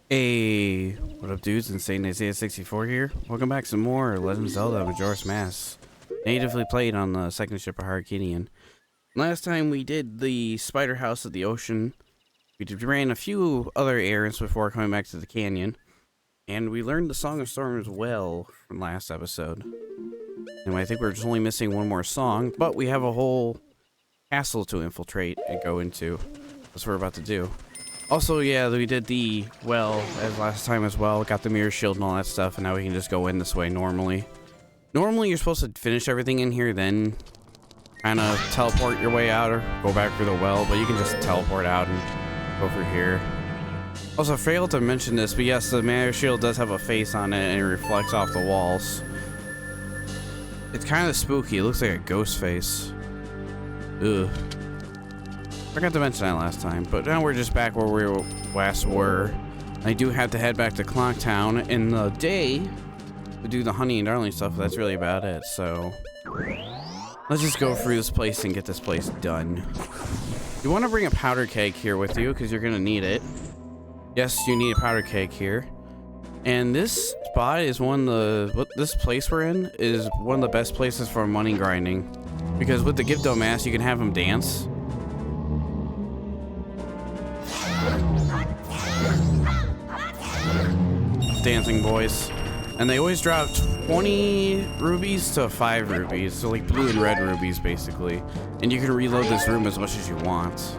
Hey, what up dudes, Insane Isaiah 64 here. Welcome back some more Legend of Zelda Majora's Mask. Natively played on the second ship of Harkinian. Last time we did the spider house at the ocean. We ran a few other errands before coming back to the canyon. And we learned the Song of Storms well from last episode. And I think we're just only missing one more song, but we have a whole castle to infiltrate and go into. That's what we're about to do. Also, yeah, we did the well as last time as well. Got the mirror shield and all that stuff, and now we can just go in this way normally. Normally, you're supposed to finish everything in here, then kind of teleport your way out or go back through the well, but you can just teleport out and go over here. Also, I failed to mention this, but yes, the mirror shield does have a face on it, and it reflects off the walls. It's kind of spooky. It looks like a ghost face. Ugh. Forgot to mention that last time, but now we're just back where we last were. I do have to head back to Clocktown in the day to do the honey and darling stuff. That's really about it. So let's just go through this place and get this place done. You want to bring a powder keg here with you because you're gonna need it. Yes, you need a powder keg here. And this spot is this place we're in is one of the best places for money grinding, because with the Gibdo mask you can have them dance. Dancing boys, and they always drop 20 rubies to 5 rubies, so like blue and red rubies basically, and you can reload this room as much as you want.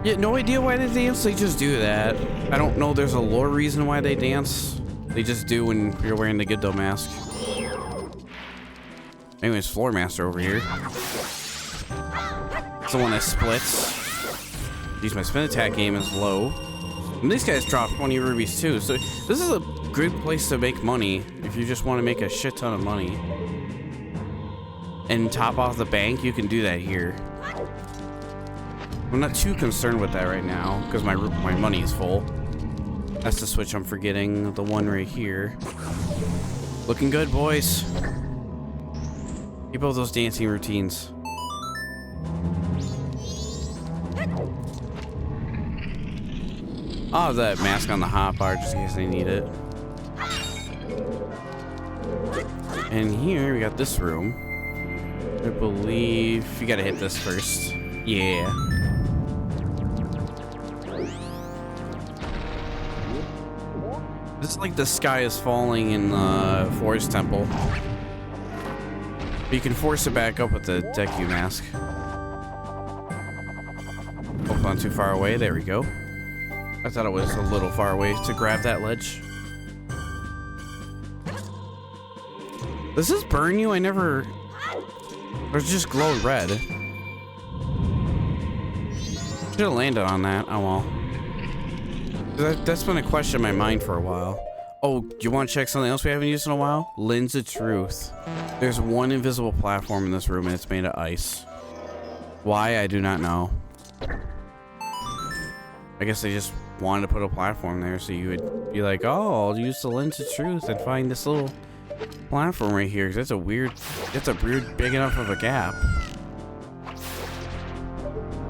Yeah, no idea why they dance, they just do that. I don't know there's a lore reason why they dance. They just do when you're wearing the Gibdo mask. Anyways, Floor Master over here. It's the one that splits. Jeez, my spin attack game is low. And these guys drop 20 rubies too, so this is a good place to make money if you just want to make a shit ton of money. And top off the bank, you can do that here. I'm not too concerned with that right now, because my money is full. That's the switch I'm forgetting, the one right here. Looking good, boys. Keep up those dancing routines. I'll have that mask on the hotbar just in case I need it. And here we got this room. I believe you gotta hit this first. Yeah. This is like the sky is falling in the Forest Temple. But you can force it back up with the Deku mask. Hope not too far away. There we go. I thought it was a little far away to grab that ledge. Does this burn you? I never... Or it just glowed red. Should have landed on that. Oh well. That's been a question in my mind for a while. Oh, do you want to check something else we haven't used in a while? Lens of Truth. There's one invisible platform in this room and it's made of ice. Why? I do not know. I guess they just wanted to put a platform there so you would be like, oh, I'll use the Lens of Truth and find this little platform right here, because that's a weird big enough of a gap.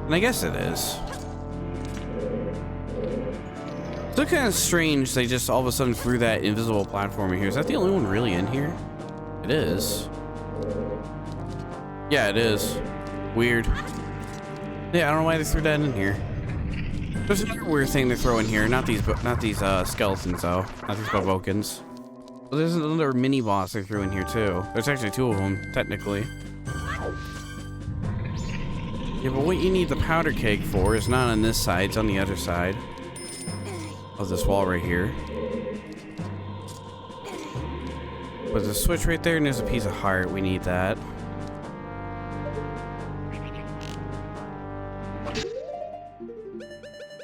And I guess it is. It's kind of strange they just all of a sudden threw that invisible platform in here. Is that the only one really in here? It is. Yeah, it is. Weird. Yeah, I don't know why they threw that in here. There's another weird thing they throw in here. Not these skeletons though. Not these Bobokans. Well, there's another mini boss they threw in here too. There's actually 2 of them technically. Yeah, but what you need the powder keg for is not on this side. It's on the other side of this wall right here. But there's a switch right there, and there's a piece of heart. We need that.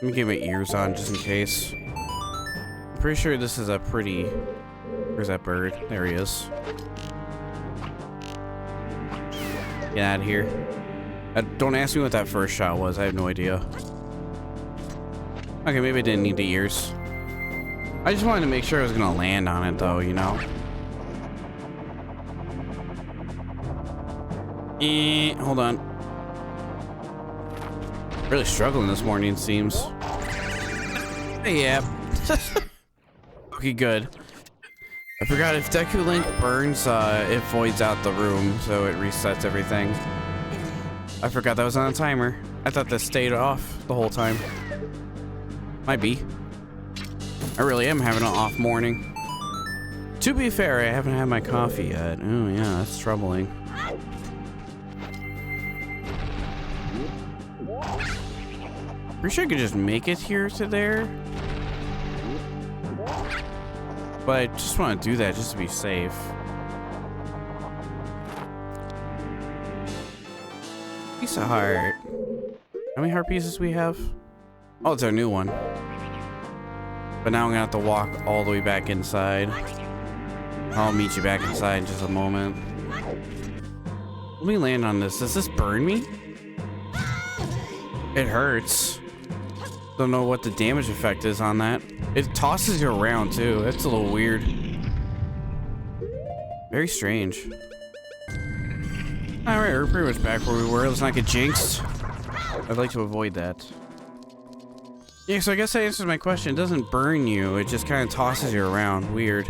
Let me get my ears on just in case. I'm pretty sure this is a pretty... Where's that bird? There he is. Get out of here. Don't ask me what that first shot was. I have no idea. Okay, maybe I didn't need the ears. I just wanted to make sure I was gonna land on it though, you know? Hold on. Really struggling this morning, it seems. Hey, yeah. Okay, good. I forgot if Deku Link burns, it voids out the room, so it resets everything. I forgot that was on a timer. I thought this stayed off the whole time. Might be. I really am having an off morning. To be fair, I haven't had my coffee yet. Oh yeah, that's troubling. Pretty sure I could just make it here to there. But I just want to do that just to be safe. Piece of heart. How many heart pieces we have? Oh, it's our new one. But now I'm gonna have to walk all the way back inside. I'll meet you back inside in just a moment. Let me land on this. Does this burn me? It hurts. Don't know what the damage effect is on that. It tosses you around too. That's a little weird. Very strange. Alright, we're pretty much back where we were. Let's not get jinxed. I'd like to avoid that. Yeah, so I guess that answers my question. It doesn't burn you. It just kind of tosses you around. Weird.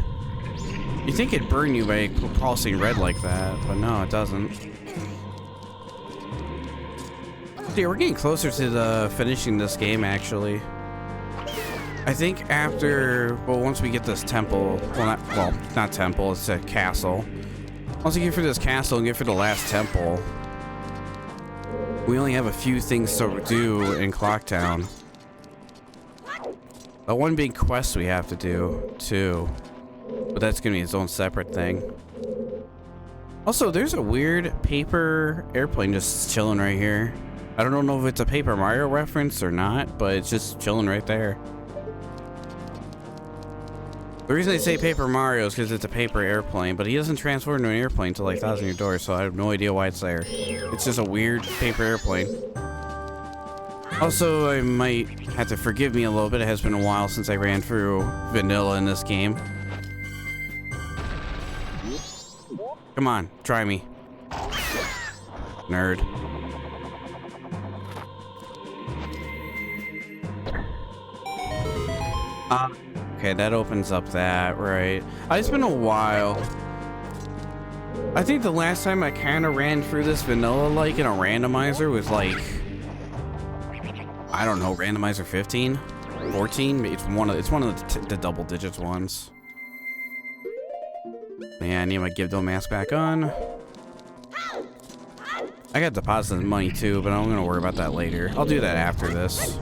You think it'd burn you by pulsing red like that, but no, it doesn't. Yeah, we're getting closer to the finishing this game, actually. I think after, well, once we get this temple, not temple, it's a castle. Once we get through this castle and get through the last temple, we only have a few things to do in Clocktown. The one big quest we have to do, too. But that's gonna be its own separate thing. Also, there's a weird paper airplane just chilling right here. I don't know if it's a Paper Mario reference or not, but it's just chilling right there. The reason they say Paper Mario is because it's a paper airplane, but he doesn't transform into an airplane until like Thousand Year Door, so I have no idea why it's there. It's just a weird paper airplane. Also, I might have to forgive me a little bit. It has been a while since I ran through vanilla in this game. Come on, try me. Nerd. Okay, that opens up that, right? It's been a while. I think the last time I kind of ran through this vanilla-like in a randomizer was like, I don't know, randomizer 15? 14? It's one of the double digits ones. Man, I need my Give Dome mask back on. I got deposited money too, but I'm gonna worry about that later. I'll do that after this.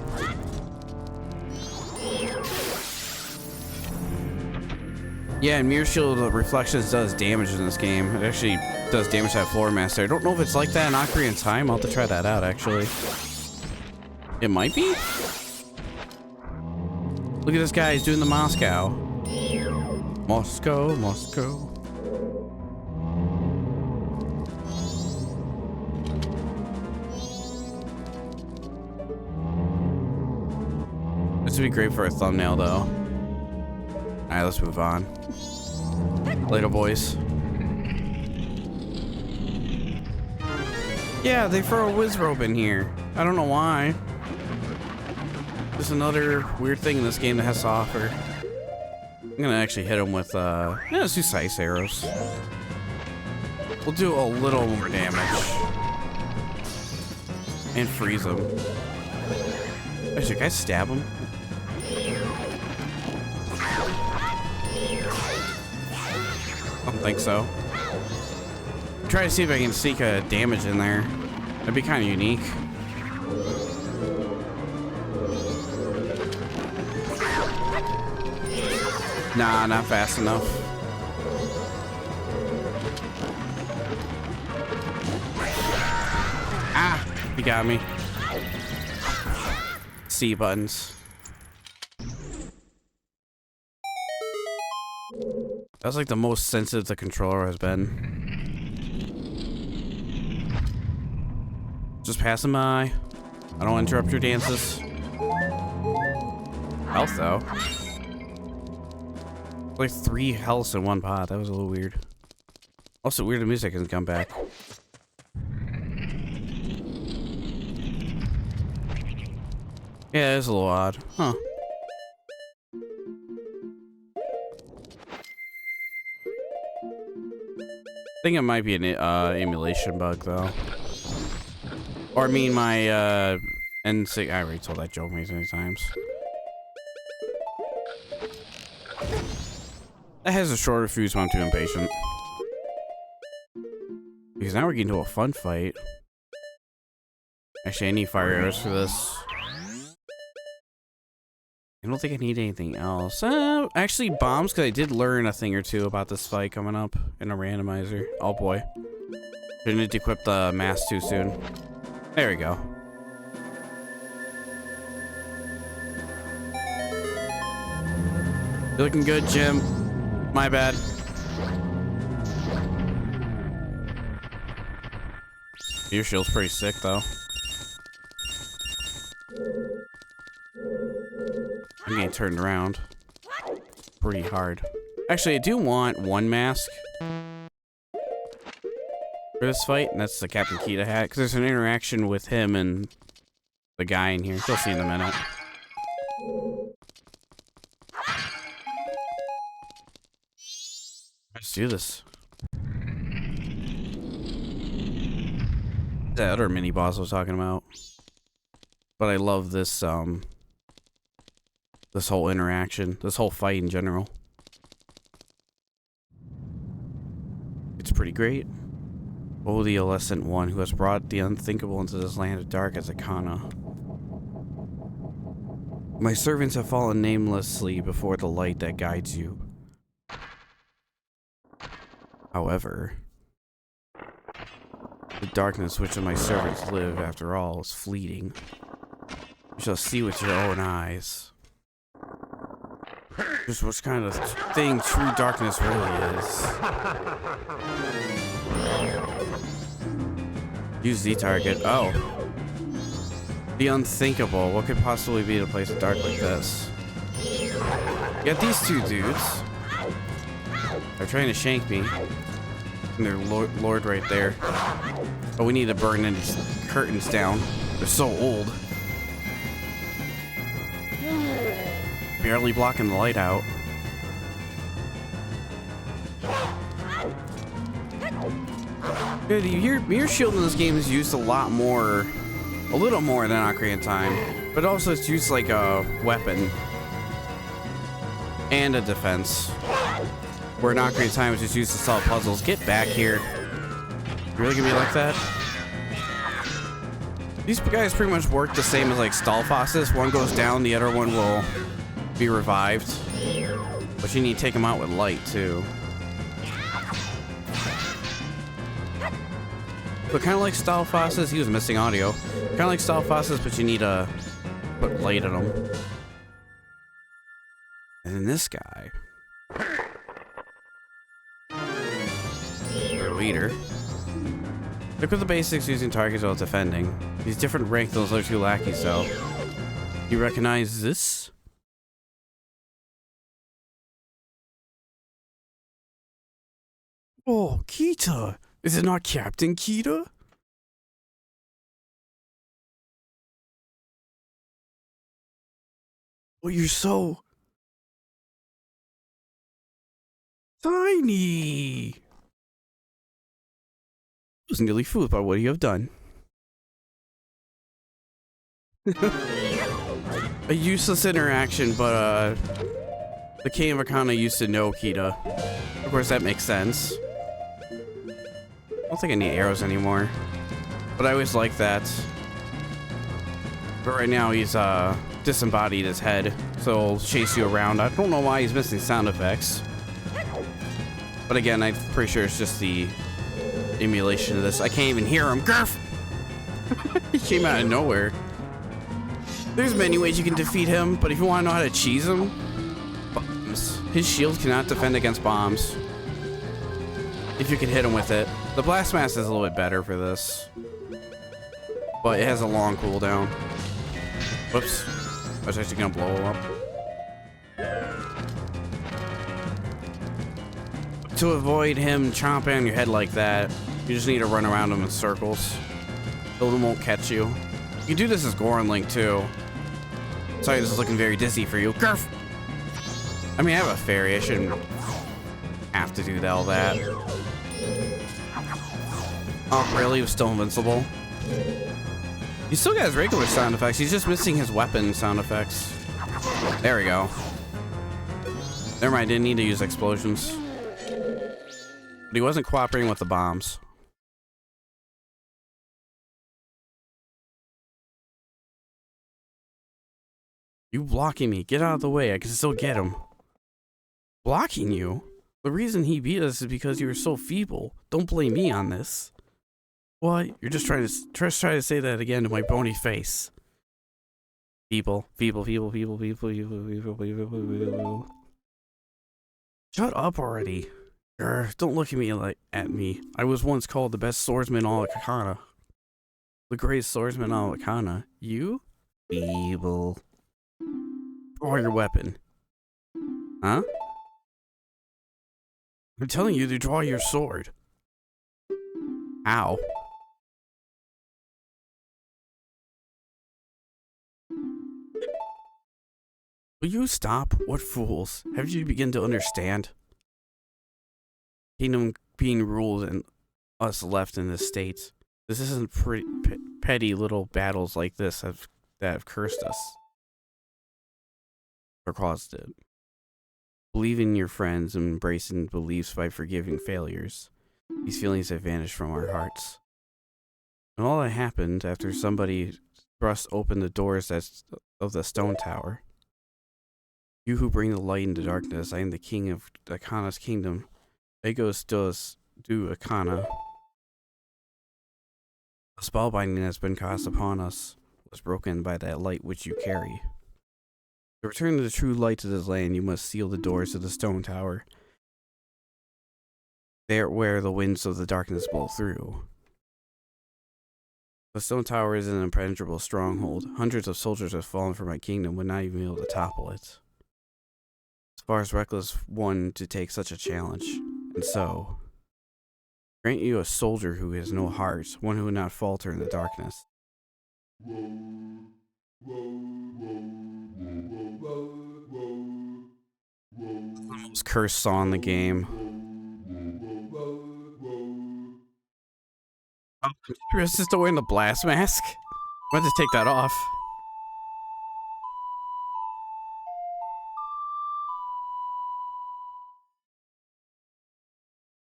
Yeah, and Mirror Shield Reflections does damage in this game. It actually does damage to that Floor Master. I don't know if it's like that in Ocarina of Time. I'll have to try that out, actually. It might be? Look at this guy, he's doing the Moscow. Moscow, Moscow. This would be great for a thumbnail, though. Alright, let's move on. Later, boys. Yeah, they throw a whiz rope in here. I don't know why. There's another weird thing in this game that has to offer. I'm gonna actually hit him with, yeah, let's do Sice arrows. We'll do a little more damage. And freeze him. Actually, can I stab him? I don't think so. Try to see if I can sneak a damage in there. That'd be kind of unique. Nah, not fast enough. Ah, he got me. C buttons. That's like the most sensitive the controller has been. Just pass him by. I don't interrupt your dances. Health though. Like 3 healths in one pot. That was a little weird. Also weird the music hasn't come back. Yeah, it's a little odd. Huh. I think it might be an emulation bug, though. Or I mean, my N6. I already told that joke many times. That has a shorter fuse when I'm too impatient. Because now we're getting to a fun fight. Actually, I need fire arrows for this. I don't think I need anything else. Actually, bombs, because I did learn a thing or two about this fight coming up in a randomizer. Oh boy. Didn't equip the mask too soon. There we go. You're looking good, Jim. My bad. Your shield's pretty sick, though. I'm getting turned around pretty hard. Actually, I do want one mask for this fight, and that's the Captain Kita hat, because there's an interaction with him and the guy in here. You'll see in a minute. Let's do this. That other mini boss I was talking about. But I love this this whole interaction, this whole fight in general. It's pretty great. Oh, the Adolescent One who has brought the unthinkable into this land of dark as Ikana. My servants have fallen namelessly before the light that guides you. However, the darkness which my servants live, after all, is fleeting. You shall see with your own eyes just what kind of thing true darkness really is. Use the target. Oh. The unthinkable. What could possibly be to place a dark like this? You got these two dudes. They're trying to shank me. And their lord right there. But we need to burn these curtains down. They're so old. Barely blocking the light out. Good, your shield in this game is used a little more than Ocarina of Time, but also it's used like a weapon and a defense. Where in Ocarina of Time is just used to solve puzzles. Get back here. You really gonna be like that? These guys pretty much work the same as like Stalfosses. One goes down, the other one will be revived. But you need to take them out with light too. But kind of like Stalfosses, he was missing audio. Kind of like Stalfosses, but you need to put light on them. And then this guy, their leader. Look at the basics using targets while defending. He's different rank than those other two lackeys, though. You recognize this? Oh, Kita! Is it not Captain Kita? Oh, you're so tiny. I was nearly fooled by what you have done. A useless interaction, but the King of Ikana used to know Kita. Of course, that makes sense. I don't think I need arrows anymore, but I always like that. But right now he's disembodied his head, so he'll chase you around. I don't know why he's missing sound effects, but again, I'm pretty sure it's just the emulation of this. I can't even hear him. Grf! He came out of nowhere. There's many ways you can defeat him, but if you want to know how to cheese him, bombs. His shield cannot defend against bombs. If you can hit him with it. The blast mask is a little bit better for this, but it has a long cooldown. Whoops. I was actually gonna blow him up. To avoid him chomping on your head like that, you just need to run around him in circles. He won't catch you. You can do this as Goron Link too. Sorry, this is looking very dizzy for you. Grf! I mean, I have a fairy. I shouldn't have to do all that. Oh, really? He was still invincible? He still got his regular sound effects. He's just missing his weapon sound effects. There we go. Never mind, I didn't need to use explosions. But he wasn't cooperating with the bombs. You blocking me. Get out of the way. I can still get him. Blocking you? The reason he beat us is because you were so feeble. Don't blame me on this. What? You're just trying to say that again to my bony face. Feeble. Shut up already. Don't look at me like me. I was once called the best swordsman in all of Ikana. The greatest swordsman in all of Ikana. You? Feeble. Draw your weapon. Huh? I'm telling you to draw your sword. Ow. Will you stop? What fools? Have you begun to understand? Kingdom being ruled and us left in the states. This isn't petty little battles like this that have cursed us. Or caused it. Believe in your friends and embracing beliefs by forgiving failures. These feelings have vanished from our hearts. And all that happened after somebody thrust open the doors of the stone tower. You who bring the light into darkness, I am the king of Ikana's kingdom. Egos does do Ikana. The spellbinding has been cast upon us, was broken by that light which you carry. To return the true light to this land, you must seal the doors of the stone tower. There where the winds of the darkness blow through. The stone tower is an impenetrable stronghold. Hundreds of soldiers have fallen for my kingdom, would not even be able to topple it. As far as reckless one to take such a challenge, and so grant you a soldier who has no heart, one who would not falter in the darkness. The most cursed song in the game. Oh, Chris is still wearing the blast mask? I'm about to take that off.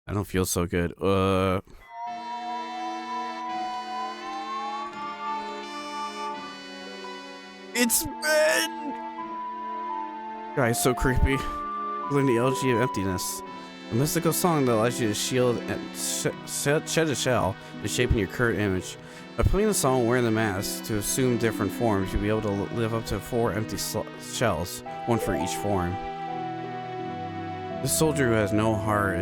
I don't feel so good. It's red! Guy's so creepy. Learn the elegy of emptiness. A mystical song that allows you to shield and shed a shell and shape in your current image. By playing the song wearing the mask to assume different forms, you'll be able to live up to 4 empty shells, one for each form. This soldier who has no heart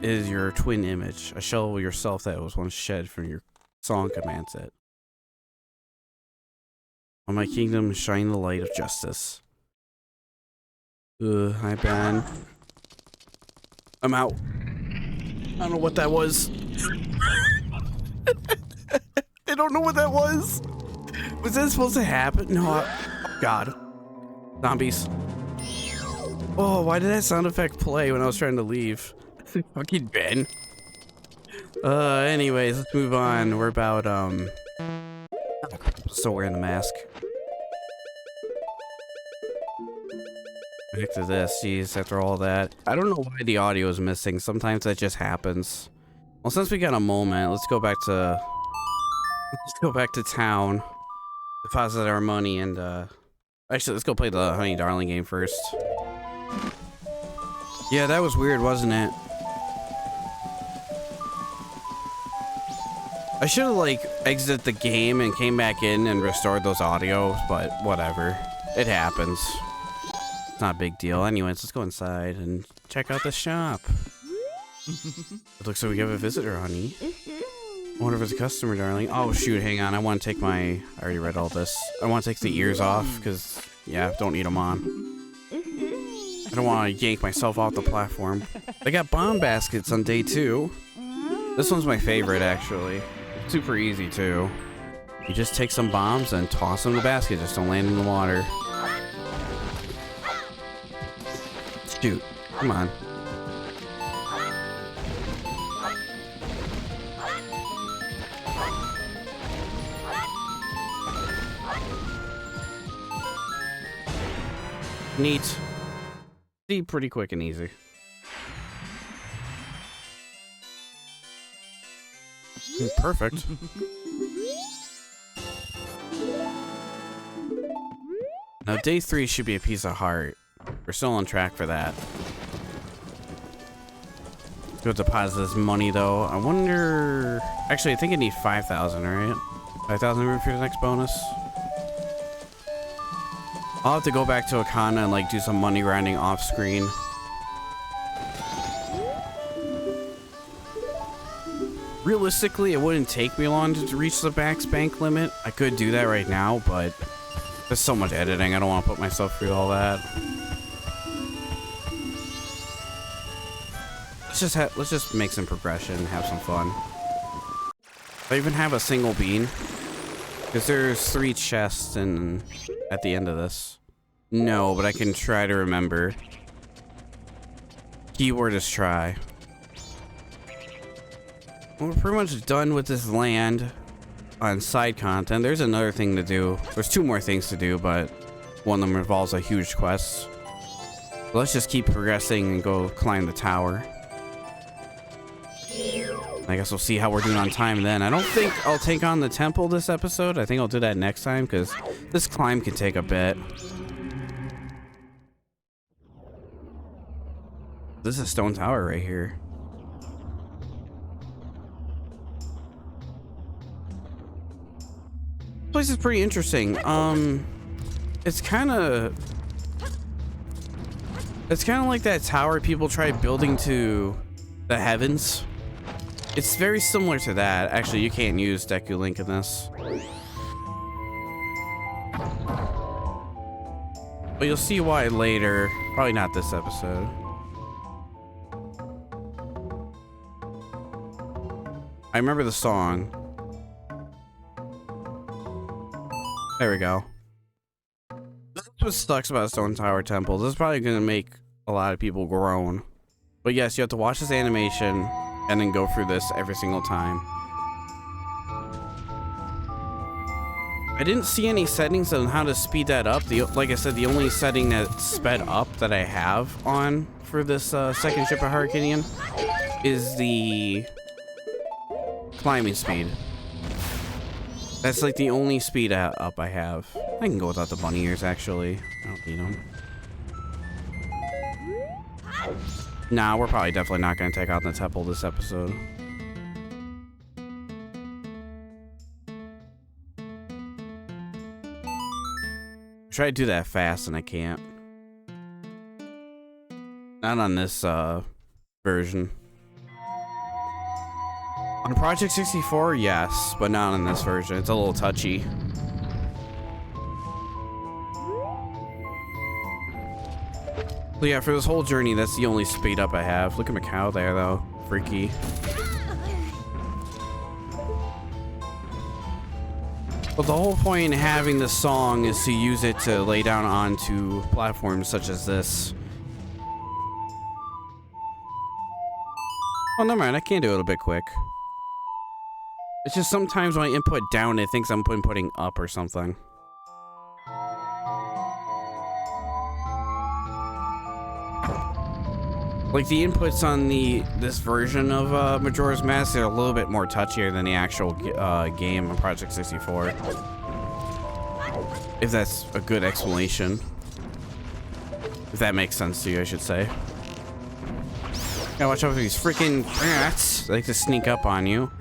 is your twin image, a shell of yourself that was once shed from your song commands it. On my kingdom, shine the light of justice. Hi Ben. I'm out. I don't know what that was. I don't know what that was. Was that supposed to happen? No, oh God. Zombies. Oh, why did that sound effect play when I was trying to leave? Fucking Ben. Anyways, let's move on. We're about, still wearing the mask. Back to this, jeez, after all that. I don't know why the audio is missing. Sometimes that just happens. Well, since we got a moment, let's go back to town. Deposit our money and, actually, let's go play the Honey Darling game first. Yeah, that was weird, wasn't it? I should have, like, exited the game and came back in and restored those audios, but whatever. It happens. It's not a big deal. Anyways, let's go inside and check out the shop. It looks like we have a visitor, honey. I wonder if it's a customer, darling. Oh, shoot, hang on. I want to take my... I already read all this. I want to take the ears off, because, yeah, don't need them on. I don't want to yank myself off the platform. They got bomb baskets on day 2. This one's my favorite, actually. Super easy, too. You just take some bombs and toss them in the basket. Just don't land in the water. Shoot. Come on. Neat. See, pretty quick and easy. Perfect. Now, day 3 should be a piece of heart. We're still on track for that. Go deposit this money, though. I wonder... Actually, I think I need 5,000, right? 5,000 root for the next bonus. I'll have to go back to Ikana and, like, do some money grinding off screen. Realistically, it wouldn't take me long to reach the max bank limit. I could do that right now, but there's so much editing. I don't want to put myself through all that. Let's just make some progression and have some fun. I even have a single bean because there's 3 chests at the end of this. No, but I can try to remember. Keyword is try. We're pretty much done with this land on side content. There's another thing to do. There's 2 more things to do, but one of them involves a huge quest. So let's just keep progressing and go climb the tower. I guess we'll see how we're doing on time then. I don't think I'll take on the temple this episode. I think I'll do that next time because this climb can take a bit. This is a stone tower right here. This place is pretty interesting. It's kind of like that tower people tried building to the heavens. It's very similar to that. Actually, you can't use Deku Link in this. But you'll see why later. Probably not this episode. I remember the song. There we go. This is what sucks about Stone Tower Temple. This is probably going to make a lot of people groan. But yes, you have to watch this animation and then go through this every single time. I didn't see any settings on how to speed that up. Like I said, the only setting that's sped up that I have on for this second ship of Hurricanean is the climbing speed. That's like the only speed up I have. I can go without the bunny ears, actually. I don't need them. Nah, we're probably definitely not going to take out the temple this episode. Try to do that fast and I can't. Not on this version. On Project 64, yes, but not on this version. It's a little touchy. So yeah, for this whole journey, that's the only speed up I have. Look at Macau there, though. Freaky. But the whole point in having this song is to use it to lay down onto platforms such as this. Oh, never mind. I can do it a bit quick. It's just sometimes when I input down, it thinks I'm inputting up or something. Like the inputs on this version of Majora's Mask are a little bit more touchier than the actual game on Project 64. If that's a good explanation. If that makes sense to you, I should say. Gotta watch out for these freaking rats. They like to sneak up on you.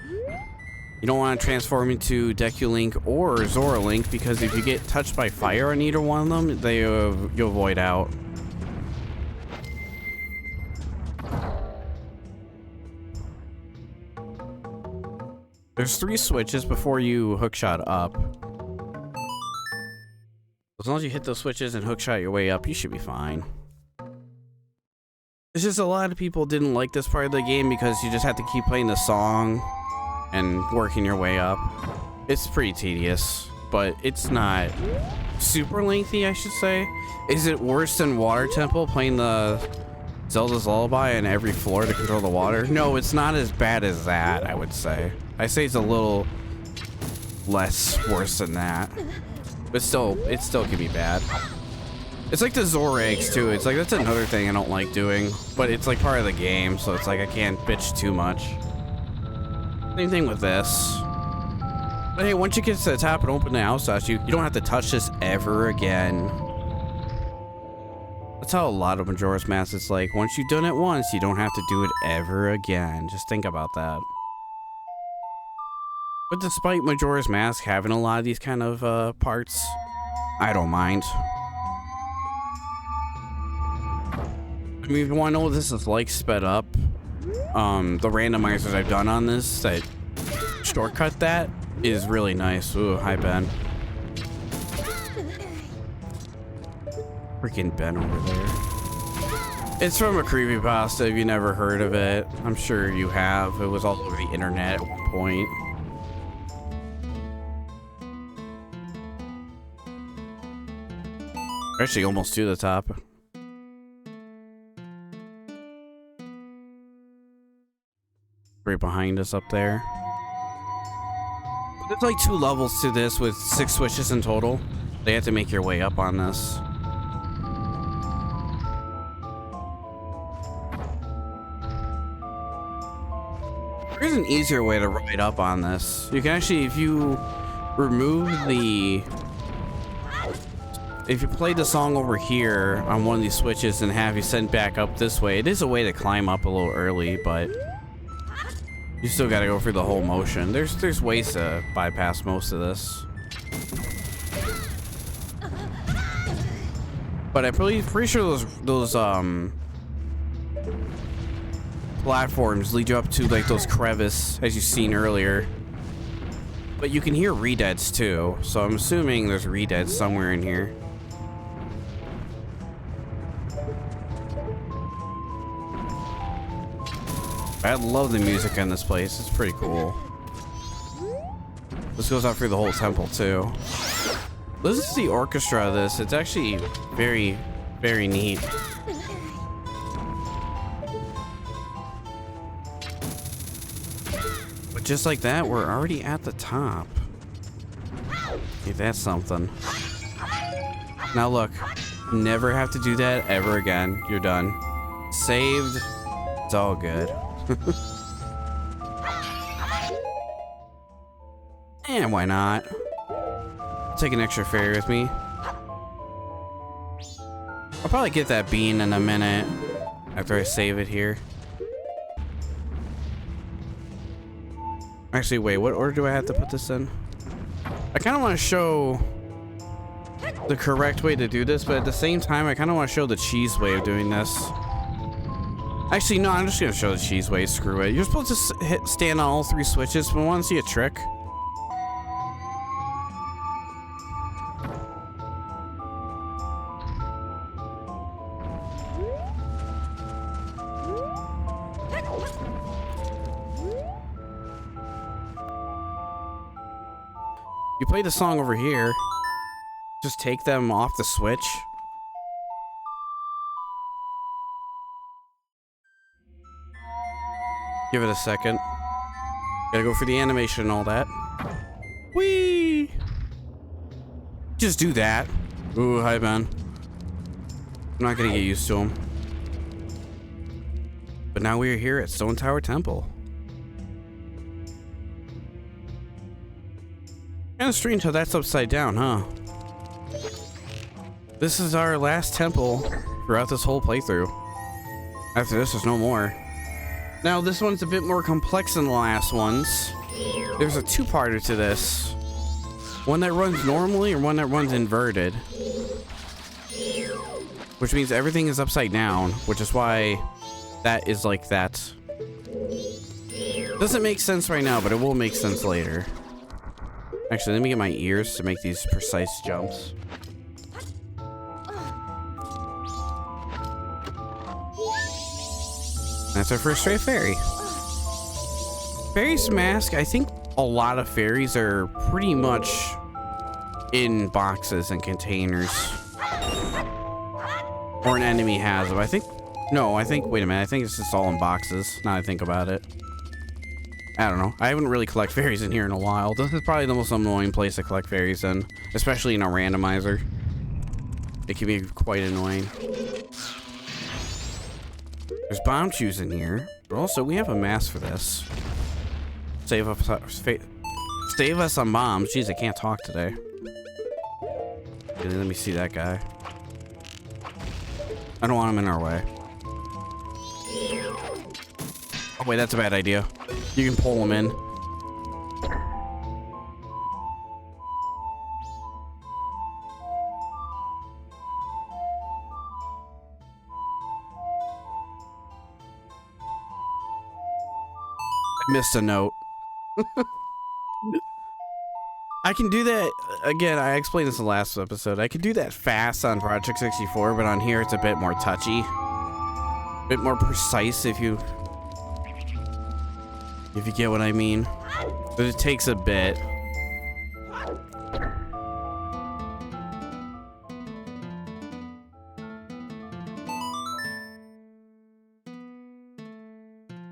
You don't want to transform into Deku Link or Zora Link because if you get touched by fire on either one of them, you'll void out. There's 3 switches before you hookshot up. As long as you hit those switches and hookshot your way up, you should be fine. It's just a lot of people didn't like this part of the game because you just have to keep playing the song and working your way up. It's pretty tedious, but it's not super lengthy, I should say. Is it worse than Water Temple, playing the Zelda's Lullaby on every floor to control the water? No, it's not as bad as that, I would say. I say it's a little less worse than that. But still, it still can be bad. It's like the Zora eggs too. It's like, that's another thing I don't like doing, but it's like part of the game, so it's like I can't bitch too much. Same thing with this. But hey, once you get to the top and open the outside, you don't have to touch this ever again. That's how a lot of Majora's Mask is like. Once you've done it once, you don't have to do it ever again. Just think about that. But despite Majora's Mask having a lot of these kind of parts, I don't mind. I mean, if you want to know what this is like sped up, the randomizers I've done on this that shortcut that is really nice. Ooh, hi Ben. Freaking Ben over there. It's from a creepypasta if you never heard of it. I'm sure you have. It was all over the internet at one point. We're actually almost to the top. Right behind us up there. There's like 2 levels to this with 6 switches in total. They have to make your way up on this. There's an easier way to ride up on this. You can actually, if you remove the... If you play the song over here on one of these switches and have you sent back up this way, it is a way to climb up a little early, but you still gotta go through the whole motion. There's ways to bypass most of this. But I'm pretty sure those platforms lead you up to like those crevices as you've seen earlier. But you can hear redeads too, so I'm assuming there's redeads somewhere in here. I love the music in this place. It's pretty cool. This goes out through the whole temple too. Listen to the orchestra of this. It's actually very, very neat. But just like that, we're already at the top. Okay, that's something. Now look, never have to do that ever again. You're done. Saved. It's all good. And why not? Take an extra fairy with me. I'll probably get that bean in a minute after I save it here. Actually, wait, what order do I have to put this in? I kind of want to show the correct way to do this, but at the same time, I kind of want to show the cheese way of doing this. Actually, no, I'm just going to show the cheese way. Screw it. You're supposed to stand on all 3 switches, but I want to see a trick. You play the song over here. Just take them off the switch. Give it a second. Gotta go for the animation and all that. Whee! Just do that. Ooh, hi, Ben. I'm not gonna get used to him. But now we are here at Stone Tower Temple. Kinda strange how that's upside down, huh? This is our last temple throughout this whole playthrough. After this, there's no more. Now, this one's a bit more complex than the last ones. There's a 2-parter to this. One that runs normally and one that runs inverted. Which means everything is upside down, which is why that is like that. Doesn't make sense right now, but it will make sense later. Actually, let me get my ears to make these precise jumps. That's our first stray fairy. Fairy's Mask, I think a lot of fairies are pretty much in boxes and containers. Or an enemy has them. I think, wait a minute. I think it's just all in boxes, now that I think about it. I don't know. I haven't really collected fairies in here in a while. This is probably the most annoying place to collect fairies in, especially in a randomizer. It can be quite annoying. There's bomb chews in here, but also we have a mask for this. Save us some bombs. Jeez, I can't talk today. Okay, let me see that guy. I don't want him in our way. Oh wait, that's a bad idea. You can pull him in. I missed a note. I can do that, again, I explained this in the last episode. I can do that fast on Project 64, but on here it's a bit more touchy. A bit more precise if you get what I mean. But it takes a bit.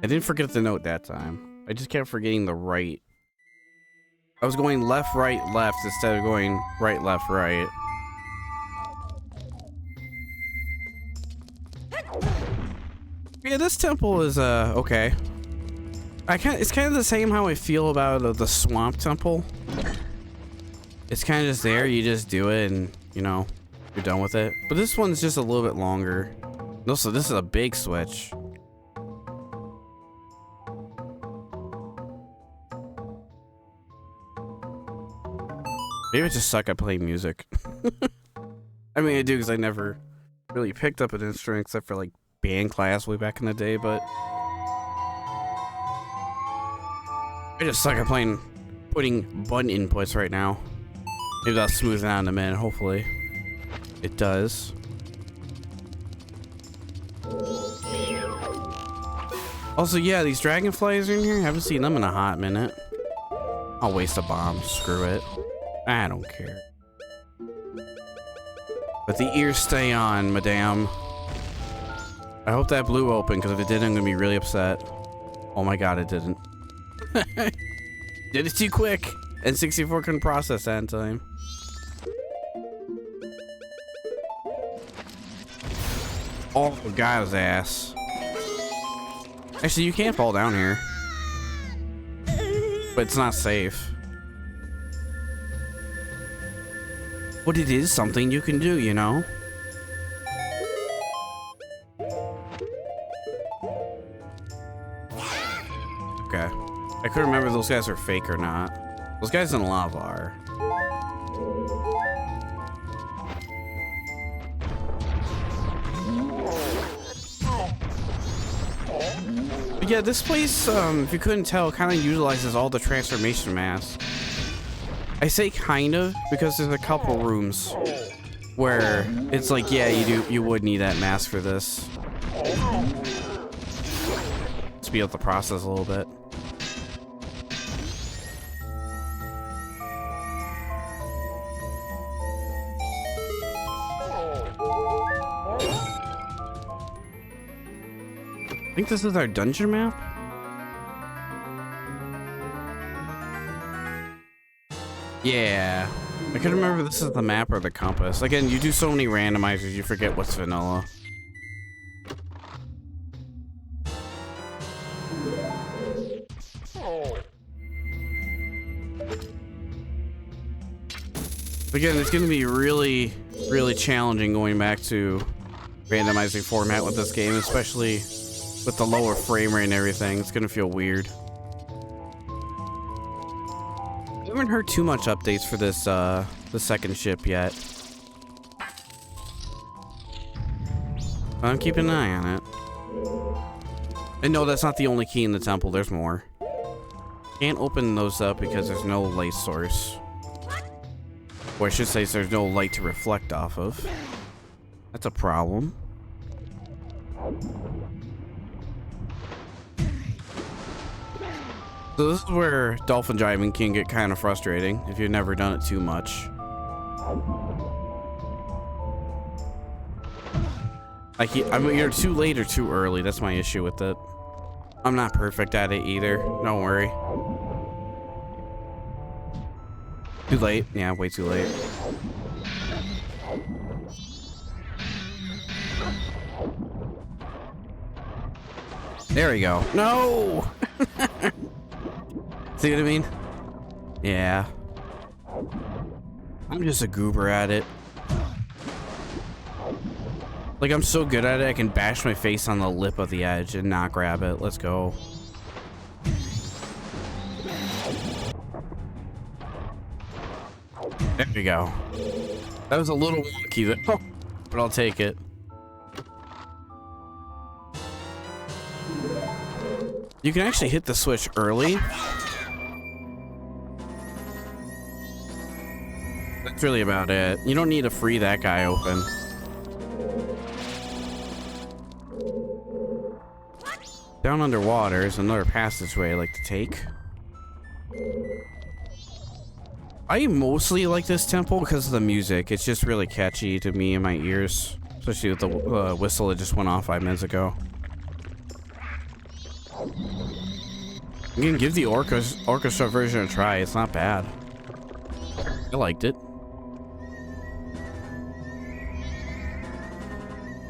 I didn't forget the note that time. I just kept forgetting the right. I was going left, right, left instead of going right, left, right. Yeah, this temple is okay. It's kind of the same how I feel about the swamp temple. It's kind of just there, you just do it and, you know, you're done with it. But this one's just a little bit longer. Also, this is a big switch. Maybe I just suck at playing music. I mean, I do because I never really picked up an instrument except for like band class way back in the day, but I just suck at putting button inputs right now. Maybe that'll smooth it out in a minute, hopefully. It does. Also, yeah, these dragonflies are in here. I haven't seen them in a hot minute. I'll waste a bomb. Screw it. I don't care. But the ears stay on, madame. I hope that blew open, because if it didn't, I'm going to be really upset. Oh my god, it didn't. Did it too quick. And 64 couldn't process that in time. Oh, got his ass. Actually, you can't fall down here. But it's not safe. But it is something you can do, you know? Okay. I couldn't remember if those guys are fake or not. Those guys in lava are. But yeah, this place, if you couldn't tell, kind of utilizes all the transformation masks. I say kind of because there's a couple rooms where it's like, yeah, you would need that mask for this. To be able to process a little bit. I think this is our dungeon map. Yeah, I couldn't remember if this is the map or the compass. Again, you do so many randomizers, you forget what's vanilla. Again, it's going to be really, really challenging going back to randomizing format with this game, especially with the lower frame rate and everything. It's going to feel weird. I haven't heard too much updates for this, the second ship yet. I'm keeping an eye on it. And no, that's not the only key in the temple. There's more. Can't open those up because there's no light source. Or I should say there's no light to reflect off of. That's a problem. So this is where dolphin driving can get kind of frustrating if you've never done it too much. I mean, you're too late or too early. That's my issue with it. I'm not perfect at it either. Don't worry. Too late. Yeah, way too late. There we go. No! See what I mean? Yeah. I'm just a goober at it. Like, I'm so good at it, I can bash my face on the lip of the edge and not grab it. Let's go. There we go. That was a little wonky, though, but I'll take it. You can actually hit the switch early. That's really about it. You don't need to free that guy open. Down underwater is another passageway I like to take. I mostly like this temple because of the music. It's just really catchy to me in my ears, especially with the whistle that just went off 5 minutes ago. You can give the orchestra version a try. It's not bad. I liked it.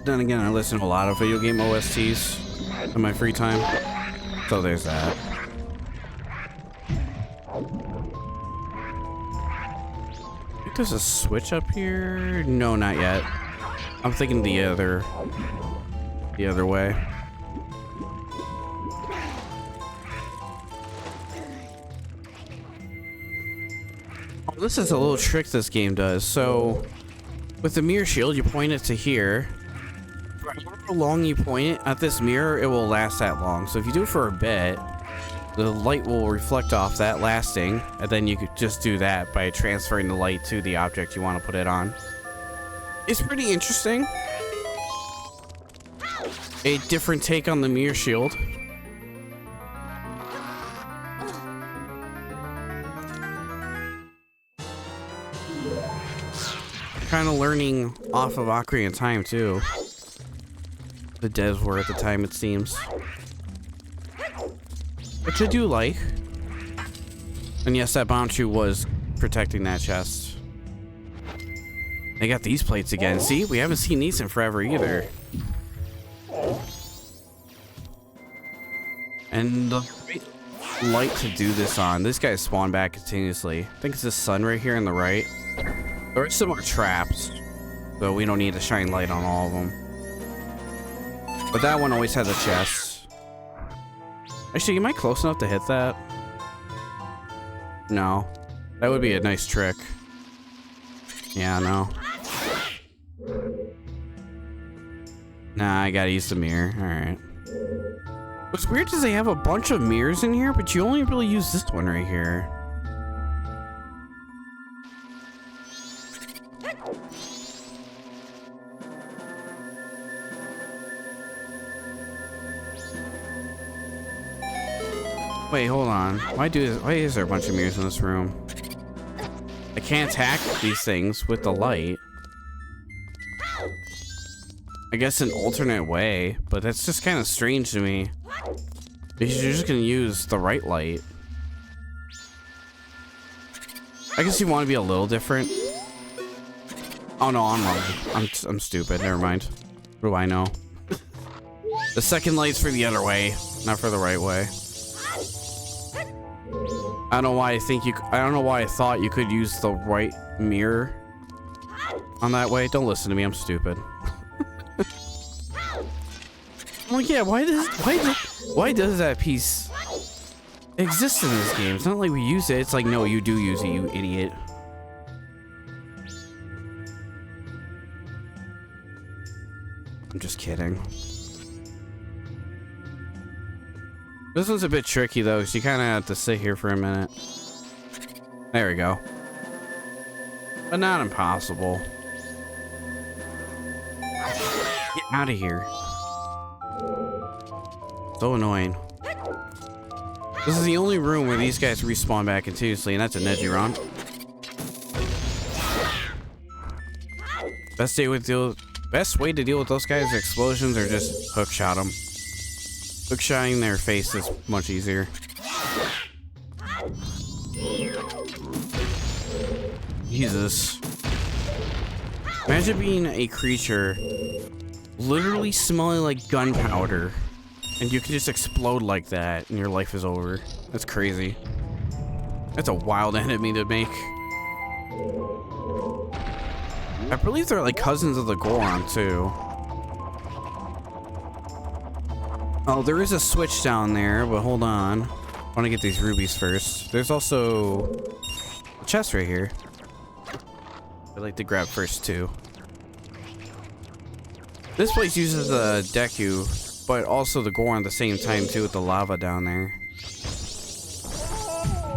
Then again, I listen to a lot of video game OSTs in my free time, so there's that. I think there's a switch up here. No, not yet. I'm thinking the other way. Oh, this is a little trick this game does. So with the mirror shield, you point it to here. How long you point it at this mirror, it will last that long. So if you do it for a bit, the light will reflect off that lasting, and then you could just do that by transferring the light to the object you want to put it on. It's pretty interesting. A different take on the mirror shield. Kind of learning off of Ocarina of Time too. The devs were at the time, it seems. Which I do like. And yes, that Bounty was protecting that chest. They got these plates again. See, we haven't seen these in forever either. And the light to do this on. This guy spawned back continuously. I think it's the sun right here on the right. There are some more traps, so we don't need to shine light on all of them. But that one always has a chest. Actually, am I close enough to hit that? No. That would be a nice trick. Yeah, no. Nah, I gotta use the mirror. Alright. What's weird is they have a bunch of mirrors in here, but you only really use this one right here. Wait, hold on. Why is there a bunch of mirrors in this room? I can't attack these things with the light. I guess an alternate way, but that's just kind of strange to me. Because you're just gonna use the right light. I guess you want to be a little different. Oh no, I'm wrong. I'm stupid. Never mind. What do I know? The second light's for the other way, not for the right way. I don't know why I thought you could use the right mirror on that way. Don't listen to me, I'm stupid. Well, yeah, why does that piece exist in this game? It's not like we use it. It's like, no, you do use it, you idiot. I'm just kidding. This one's a bit tricky though, so you kind of have to sit here for a minute. There we go. But not impossible. Get out of here. So annoying. This is the only room where these guys respawn back continuously, and that's a Nejiron. Best way to deal with those guys' explosions are just hook shot them. Hook shotting their face is much easier. Jesus. Imagine being a creature literally smelling like gunpowder, and you can just explode like that and your life is over. That's crazy. That's a wild enemy to make. I believe they're like cousins of the Goron too. Oh, there is a switch down there, but hold on. I want to get these rubies first. There's also a chest right here. I'd like to grab first too. This place uses the Deku, but also the Goron at the same time too with the lava down there.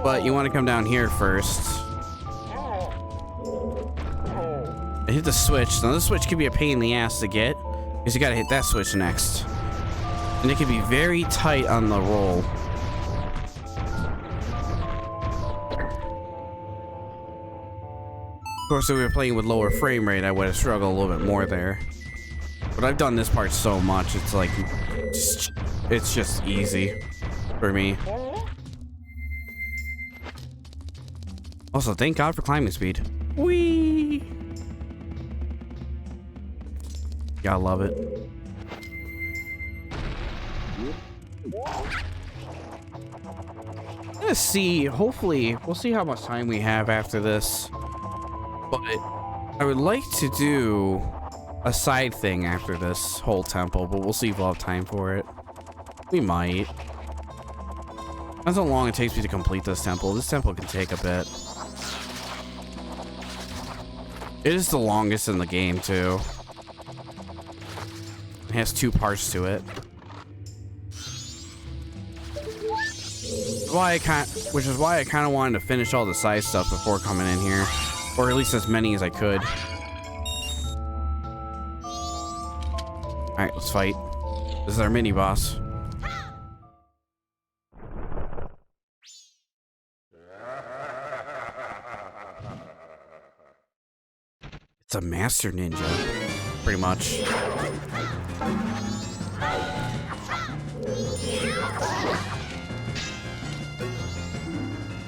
But you want to come down here first. I hit the switch. Now this switch can be a pain in the ass to get, because you gotta hit that switch next. And it can be very tight on the roll. Of course, if we were playing with lower frame rate, I would have struggled a little bit more there. But I've done this part so much, it's like, it's just easy for me. Also, thank God for climbing speed. Whee! Gotta love it. Let's see, hopefully, we'll see how much time we have after this. But I would like to do a side thing after this whole temple, but we'll see if we'll have time for it. We might. That's how long it takes me to complete this temple. This temple can take a bit. It is the longest in the game, too. It has 2 parts to it. Which is why I kind of wanted to finish all the side stuff before coming in here. Or at least as many as I could. Alright, let's fight. This is our mini boss. It's a master ninja, pretty much.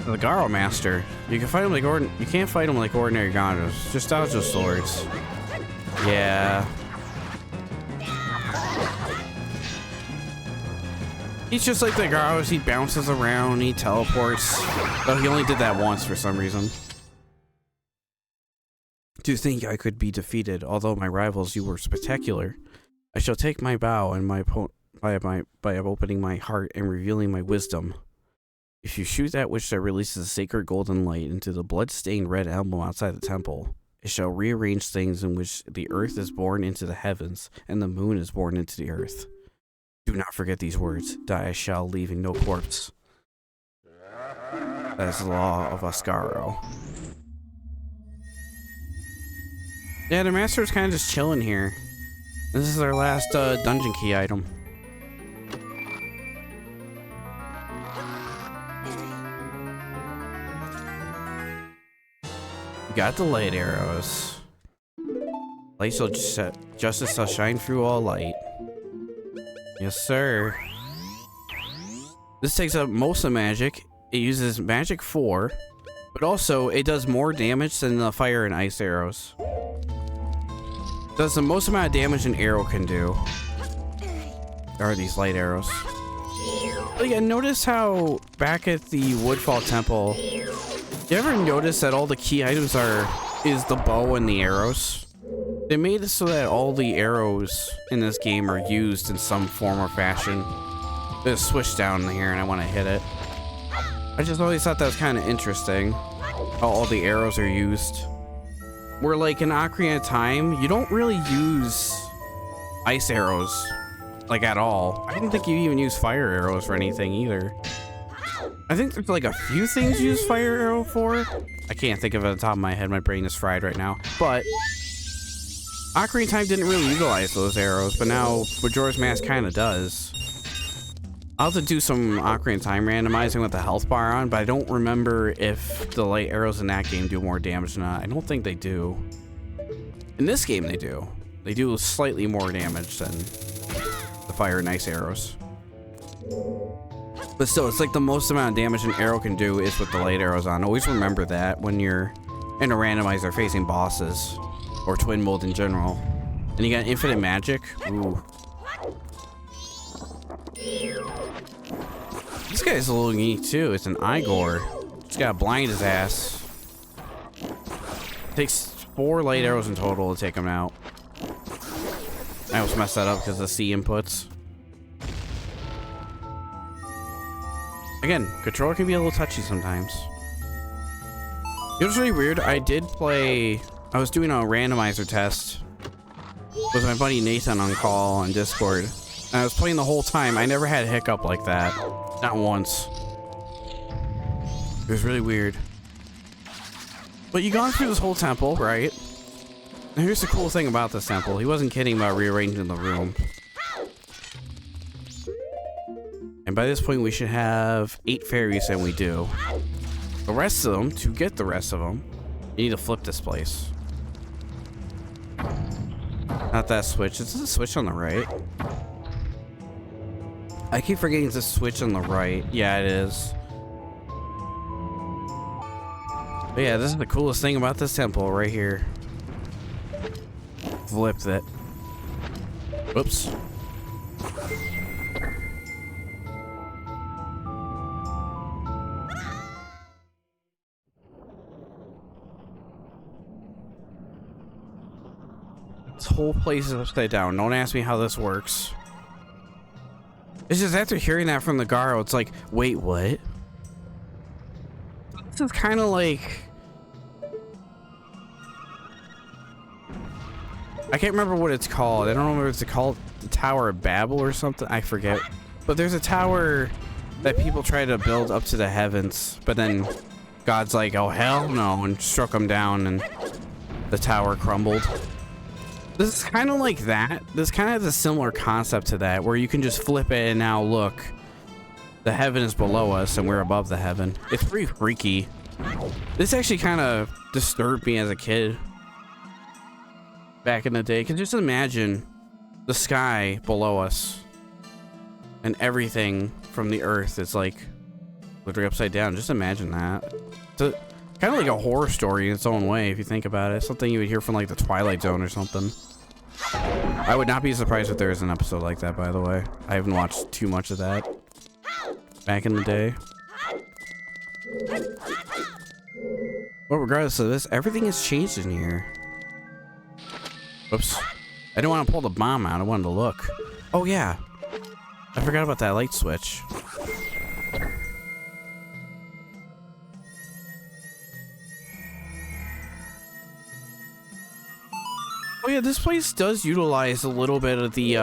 The Garo Master. You can fight him like you can't fight him like ordinary Garos. Just dodge those swords. Yeah. He's just like the Garos. He bounces around. He teleports. Though he only did that once for some reason. Do you think I could be defeated? Although my rivals, you were spectacular. I shall take my bow and by opening my heart and revealing my wisdom. If you shoot that witch that releases a sacred golden light into the blood-stained red emblem outside the temple, it shall rearrange things in which the earth is born into the heavens, and the moon is born into the earth. Do not forget these words. Die I shall, leaving no corpse. That is the law of Ascaro. Yeah, the master is kind of just chilling here. This is our last dungeon key item. We got the light arrows. Light shall justice shall shine through all light. Yes, sir. This takes up most of magic. It uses magic 4, but also it does more damage than the fire and ice arrows. Does the most amount of damage an arrow can do. Are these light arrows? But yeah, notice how back at the Woodfall Temple, you ever notice that all the key items is the bow and the arrows? They made it so that all the arrows in this game are used in some form or fashion. There's a switch down here and I want to hit it. I just always thought that was kind of interesting, how all the arrows are used. Where like in Ocarina of Time, you don't really use ice arrows, like at all. I don't think you even use fire arrows for anything either. I think there's like a few things you use fire arrow for. I can't think of it on the top of my head, my brain is fried right now. But Ocarina of Time didn't really utilize those arrows, but now Majora's Mask kind of does. I'll have to do some Ocarina of Time randomizing with the health bar on, but I don't remember if the light arrows in that game do more damage or not. I don't think they do. In this game, they do. They do slightly more damage than the fire and ice arrows. But still, it's like the most amount of damage an arrow can do is with the light arrows on. Always remember that when you're in a randomizer facing bosses or twin mode in general. And you got infinite magic. Ooh. This guy's a little unique too. It's an Igor. Just gotta blind his ass. Takes 4 light arrows in total to take him out. I almost messed that up because of the C inputs. Again, controller can be a little touchy sometimes. It was really weird. I was doing a randomizer test with my buddy Nathan on call on Discord. And I was playing the whole time. I never had a hiccup like that. Not once. It was really weird. But you gone through this whole temple, right? And here's the cool thing about this temple. He wasn't kidding about rearranging the room. And by this point, we should have 8 fairies, and we do. The rest of them, to get the rest of them, you need to flip this place. Not that switch. Is this a switch on the right? I keep forgetting it's a switch on the right. Yeah, it is. But yeah, this is the coolest thing about this temple right here. Flipped it. Whoops. This whole place is upside down. Don't ask me how this works. It's just after hearing that from the Garo, it's like, wait, what? This is kind of like... I can't remember what it's called. I don't remember if it's called the Tower of Babel or something. I forget. But there's a tower that people try to build up to the heavens, but then God's like, oh, hell no, and struck them down, and the tower crumbled. This is kind of like that. This kind of has a similar concept to that, where you can just flip it and now look, the heaven is below us and we're above the heaven. It's pretty freaky. This actually kind of disturbed me as a kid back in the day. Because just imagine the sky below us and everything from the earth is like literally upside down. Just imagine that. It's kind of like a horror story in its own way if you think about it. Something you would hear from like the Twilight Zone or something. I would not be surprised if there is an episode like that, by the way. I haven't watched too much of that back in the day. But regardless of this, everything has changed in here. Oops. I didn't want to pull the bomb out. I wanted to look. Oh, yeah. I forgot about that light switch. Oh yeah, this place does utilize a little bit of the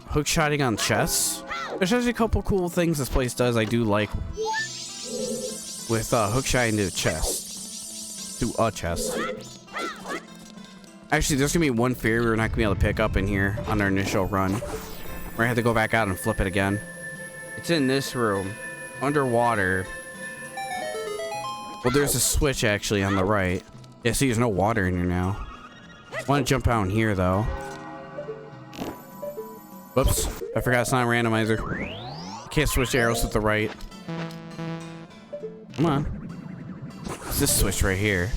hook shotting on chests. There's actually a couple cool things this place does I do like with hook shotting to chest. To a chest. Actually, there's gonna be one fairy we're not gonna be able to pick up in here on our initial run. We're gonna have to go back out and flip it again. It's in this room, underwater. Well, there's a switch actually on the right. Yeah, see, there's no water in here now. I want to jump out in here though. Whoops, I forgot it's not a randomizer. Can't switch arrows with the right. Come on. It's this switch right here.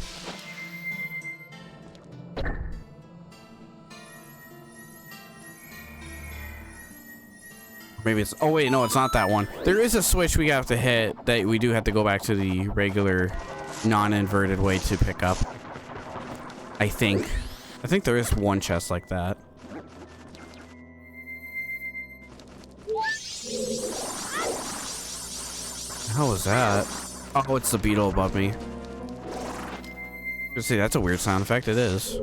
Maybe it's, oh wait, no, it's not that one. There is a switch we have to hit that we do have to go back to the regular non-inverted way to pick up. I think there is one chest like that. How was that? Oh, it's the beetle above me. See, that's a weird sound effect. It is.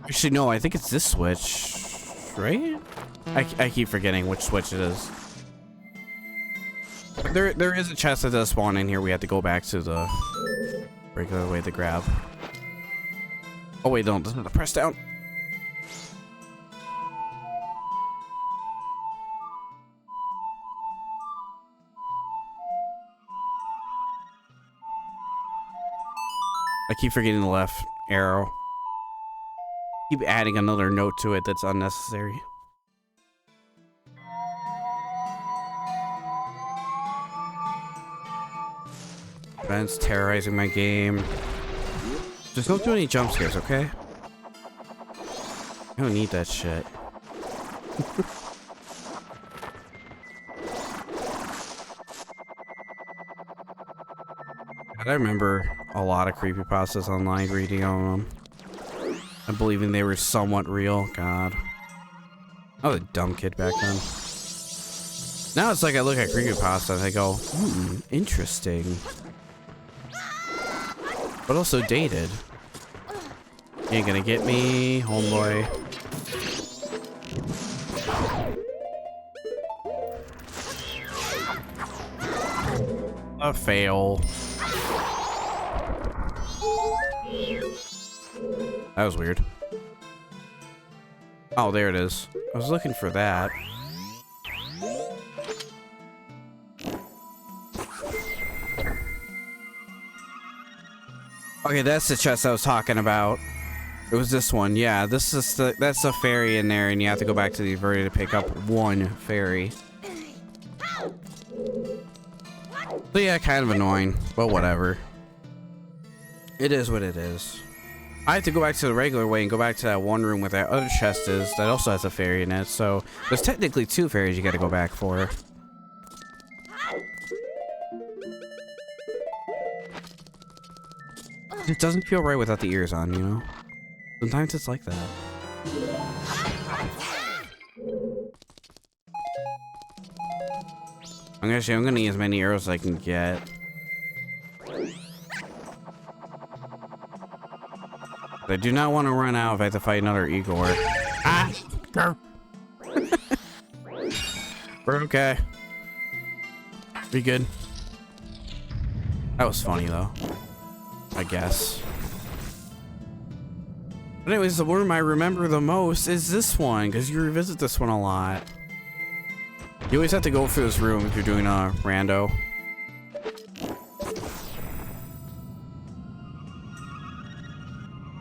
Actually, no, I think it's this switch, right? I keep forgetting which switch it is. There is a chest that does spawn in here. We have to go back to the regular way to grab. Oh wait, don't listen to the press down. I keep forgetting the left arrow. Keep adding another note to it that's unnecessary. Ben's terrorizing my game. Just don't do any jump scares, okay? I don't need that shit. I remember a lot of creepypastas online, reading on them and believing they were somewhat real. God, I was a dumb kid back then. Now it's like I look at creepypasta and I go, interesting, but also dated. You ain't gonna get me, homeboy. A fail. That was weird. Oh, there it is. I was looking for that. Okay, that's the chest I was talking about. It was this one. Yeah, this is that's a fairy in there, and you have to go back to the inverted to pick up one fairy. So yeah, kind of annoying, but whatever. It is what it is. I have to go back to the regular way and go back to that one room where that other chest is that also has a fairy in it. So there's technically two fairies you got to go back for. It doesn't feel right without the ears on, you know? Sometimes it's like that. I'm gonna need as many arrows as I can get. I do not want to run out if I have to fight another Igor. Ah! We're okay. We good. That was funny though, I guess. But anyways, the room I remember the most is this one, because you revisit this one a lot. You always have to go through this room if you're doing a rando.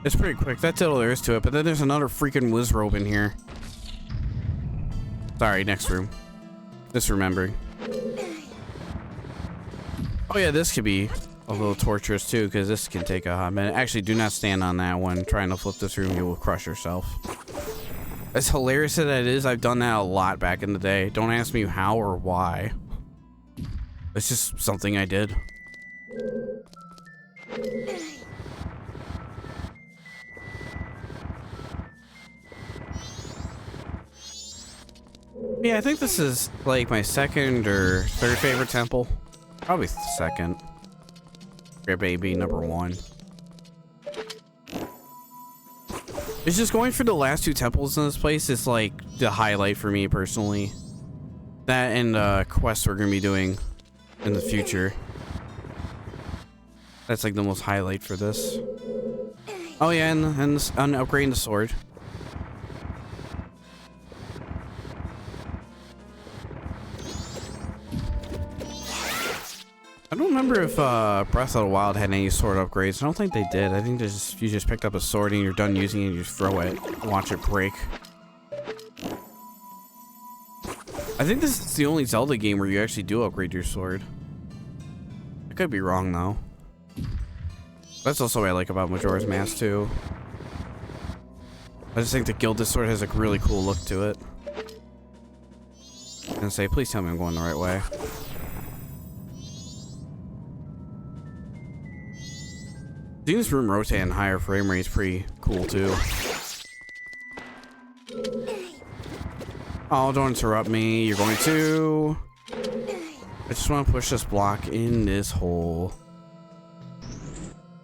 It's pretty quick. That's all there is to it. But then there's another freaking wizrobe in here. Sorry, next room. Misremembering. Oh yeah, this could be a little torturous too, because this can take a hot minute. Actually, do not stand on that one. Trying to flip this room, you will crush yourself. As hilarious as that is, I've done that a lot back in the day. Don't ask me how or why. It's just something I did. Yeah, I think this is like my second or third favorite temple. Probably second. Great baby, number one. It's just going for the last two temples in this place is like the highlight for me personally. That and quests we're gonna be doing in the future. That's like the most highlight for this. Oh yeah, and upgrading the sword. I don't remember if Breath of the Wild had any sword upgrades. I don't think they did. I think you just picked up a sword and you're done using it and you just throw it and watch it break. I think this is the only Zelda game where you actually do upgrade your sword. I could be wrong though. That's also what I like about Majora's Mask too. I just think the Gilded Sword has a really cool look to it. And say, please tell me I'm going the right way. Seeing this room rotate in higher frame rate is pretty cool too. Oh, don't interrupt me. You're going to. I just want to push this block in this hole.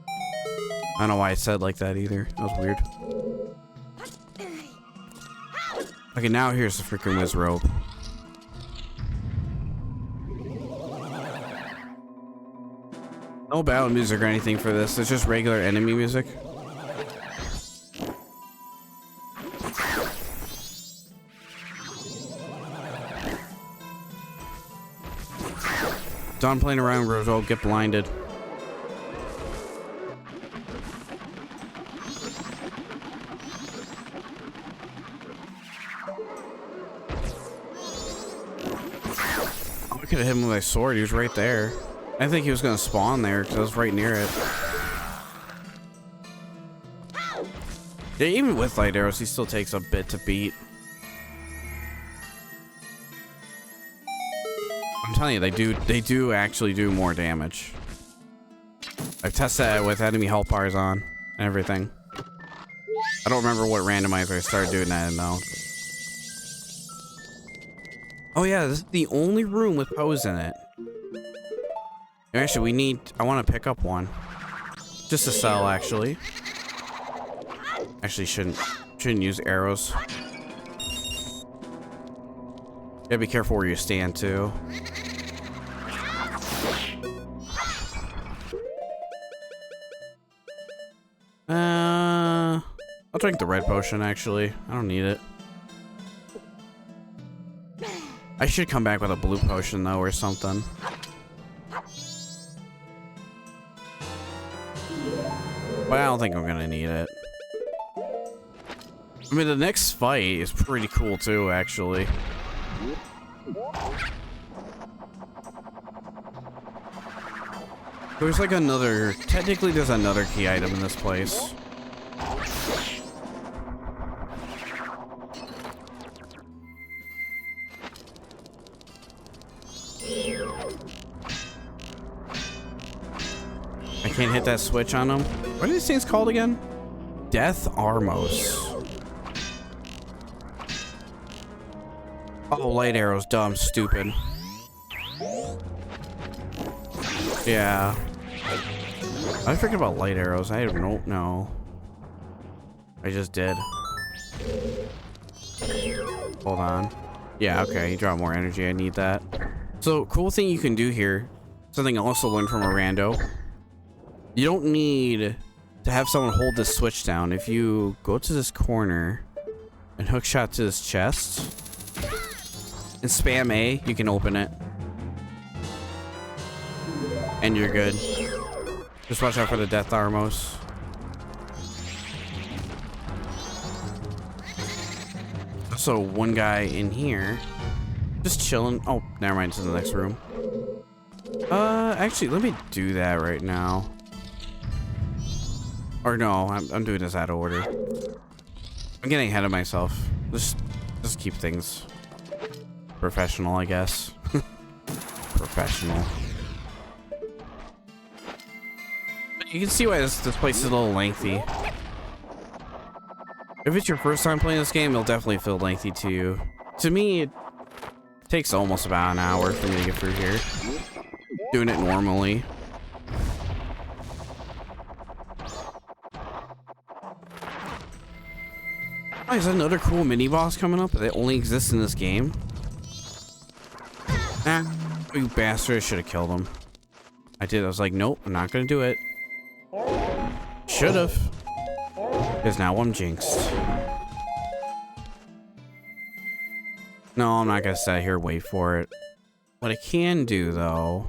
I don't know why it said like that either. That was weird. Okay, now here's the freaking wizrobe. No battle music or anything for this. It's just regular enemy music. Done playing around, Rojo. Get blinded. I could have hit him with my sword. He was right there. I think he was going to spawn there because I was right near it. Yeah, even with light arrows, he still takes a bit to beat. I'm telling you, they do actually do more damage. I've tested that with enemy health bars on and everything. I don't remember what randomizer I started doing that in though. Oh yeah, this is the only room with pose in it. Actually, I want to pick up one. Just to sell, actually. Actually, shouldn't use arrows. Gotta be careful where you stand, too. I'll drink the red potion, actually. I don't need it. I should come back with a blue potion, though, or something. But I don't think I'm gonna need it. I mean, the next fight is pretty cool, too, actually. There's like another... Technically, there's another key item in this place. I can't hit that switch on them. What are these things called again? Death Armos. Oh, light arrows. Dumb. Stupid. Yeah. I forget about light arrows. I don't know. I just did. Hold on. Yeah, okay. You draw more energy. I need that. So, cool thing you can do here. Something I also learned from a rando. You don't need to have someone hold this switch down. If you go to this corner and hook shot to this chest and spam A, you can open it. And you're good. Just watch out for the Death Armos. So one guy in here just chilling. Oh, never mind, it's in the next room. Actually, let me do that right now. Or no, I'm doing this out of order. I'm getting ahead of myself. Just keep things professional, I guess. Professional. But you can see why this place is a little lengthy. If it's your first time playing this game, it'll definitely feel lengthy to you. To me, it takes almost about an hour for me to get through here. Doing it normally. Oh, is that another cool mini boss coming up that only exists in this game? Ah, you bastard, I should have killed him. I did. I was like, nope, I'm not gonna do it. Should have. Because now I'm jinxed. No, I'm not gonna sit here and wait for it. What I can do, though...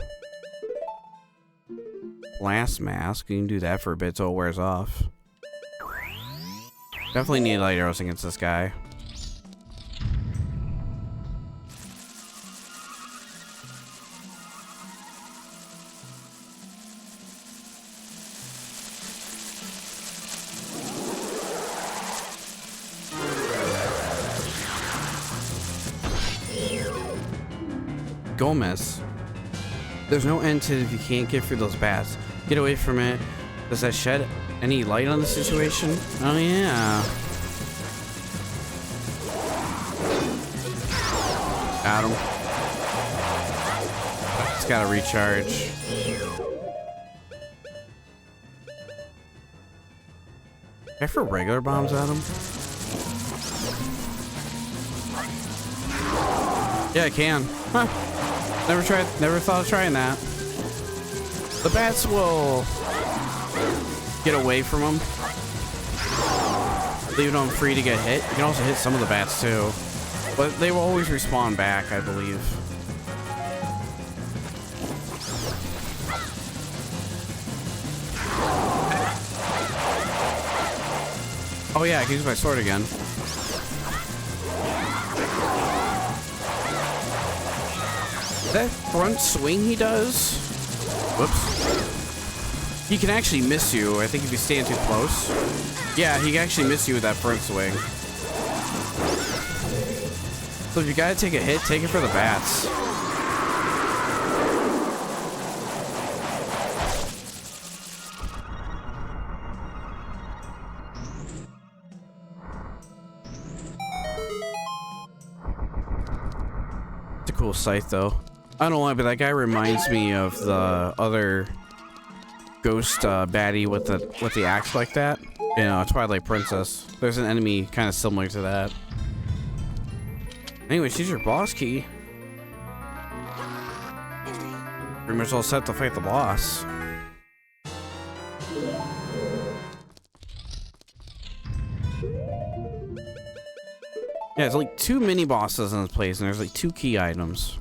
Blast mask. You can do that for a bit till it wears off. Definitely need light arrows against this guy. Gomez. There's no end to it if you can't get through those bats. Get away from it. Does that shed any light on the situation? Oh yeah. Got him. It's gotta recharge. Can I throw regular bombs at him? Yeah, I can. Huh. Never thought of trying that. The bats will get away from them, leaving them free to get hit. You can also hit some of the bats too, but they will always respawn back, I believe. Oh yeah, I can use my sword again. That front swing he does? Whoops. He can actually miss you, I think, if you stand too close. Yeah, he can actually miss you with that front swing. So if you gotta take a hit, take it for the bats. It's a cool sight, though. I don't know why, but that guy reminds me of the other ghost baddie with the axe like that. You know, Twilight Princess. There's an enemy kind of similar to that. Anyway, she's your boss key. Pretty much all set to fight the boss. Yeah, there's like 2 mini bosses in this place, and there's like 2 key items.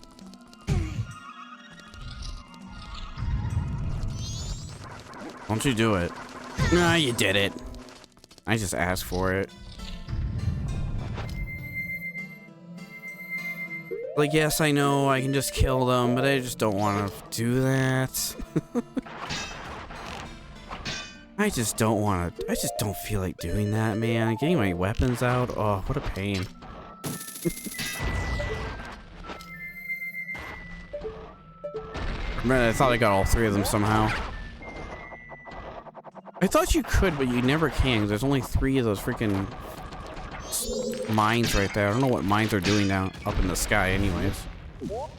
Don't you do it? Nah, you did it. I just asked for it. Like, yes, I know I can just kill them, but I just don't want to do that. I just don't feel like doing that, man. Getting my weapons out, oh, what a pain. Man, I thought I got all 3 of them somehow. I thought you could, but you never can. There's only 3 of those freaking mines right there. I don't know what mines are doing down up in the sky anyways. Oh,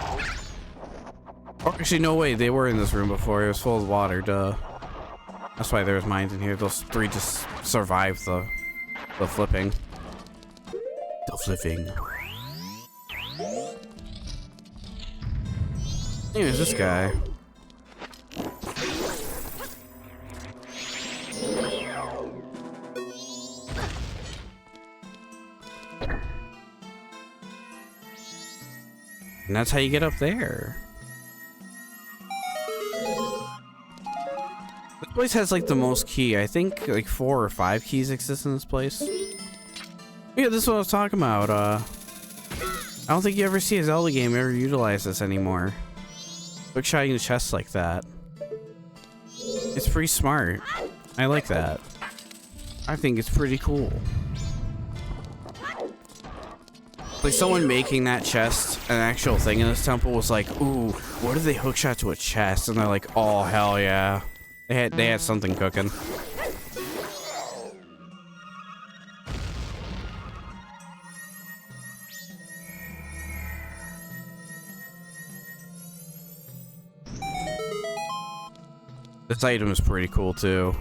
actually, no way. They were in this room before. It was full of water, duh. That's why there's mines in here. Those 3 just survived the flipping. The flipping. Anyways, this guy. And that's how you get up there. This place has like the most key. I think like 4 or 5 keys exist in this place. Yeah, this is what I was talking about. I don't think you ever see a Zelda game ever utilize this anymore. Quick shotting the chests like that. It's pretty smart. I like that. I think it's pretty cool. Like someone making that chest an actual thing in this temple was like, ooh, what if they hookshot to a chest? And they're like, oh hell yeah. They had something cooking. This item is pretty cool too.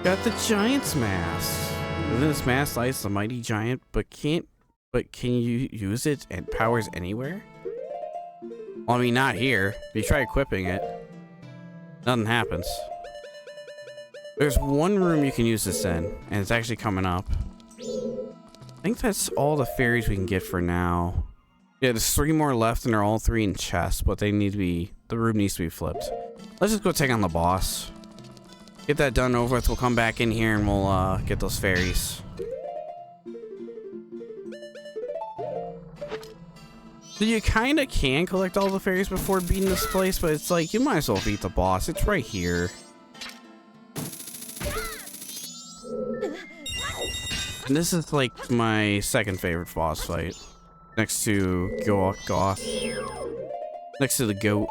Got the giant's mask. Within this mask lies the mighty giant, but can you use it and powers anywhere? Well, I mean, not here. If you try equipping it, nothing happens. There's one room you can use this in, and it's actually coming up. I think that's all the fairies we can get for now. Yeah, there's 3 more left, and they're all 3 in chests, but they need to be, the room needs to be flipped. Let's just go take on the boss. Get that done over with, we'll come back in here and we'll get those fairies. So you kind of can collect all the fairies before beating this place, but it's like, you might as well beat the boss. It's right here. And this is like my 2nd favorite boss fight. Next to Goth. Next to the goat.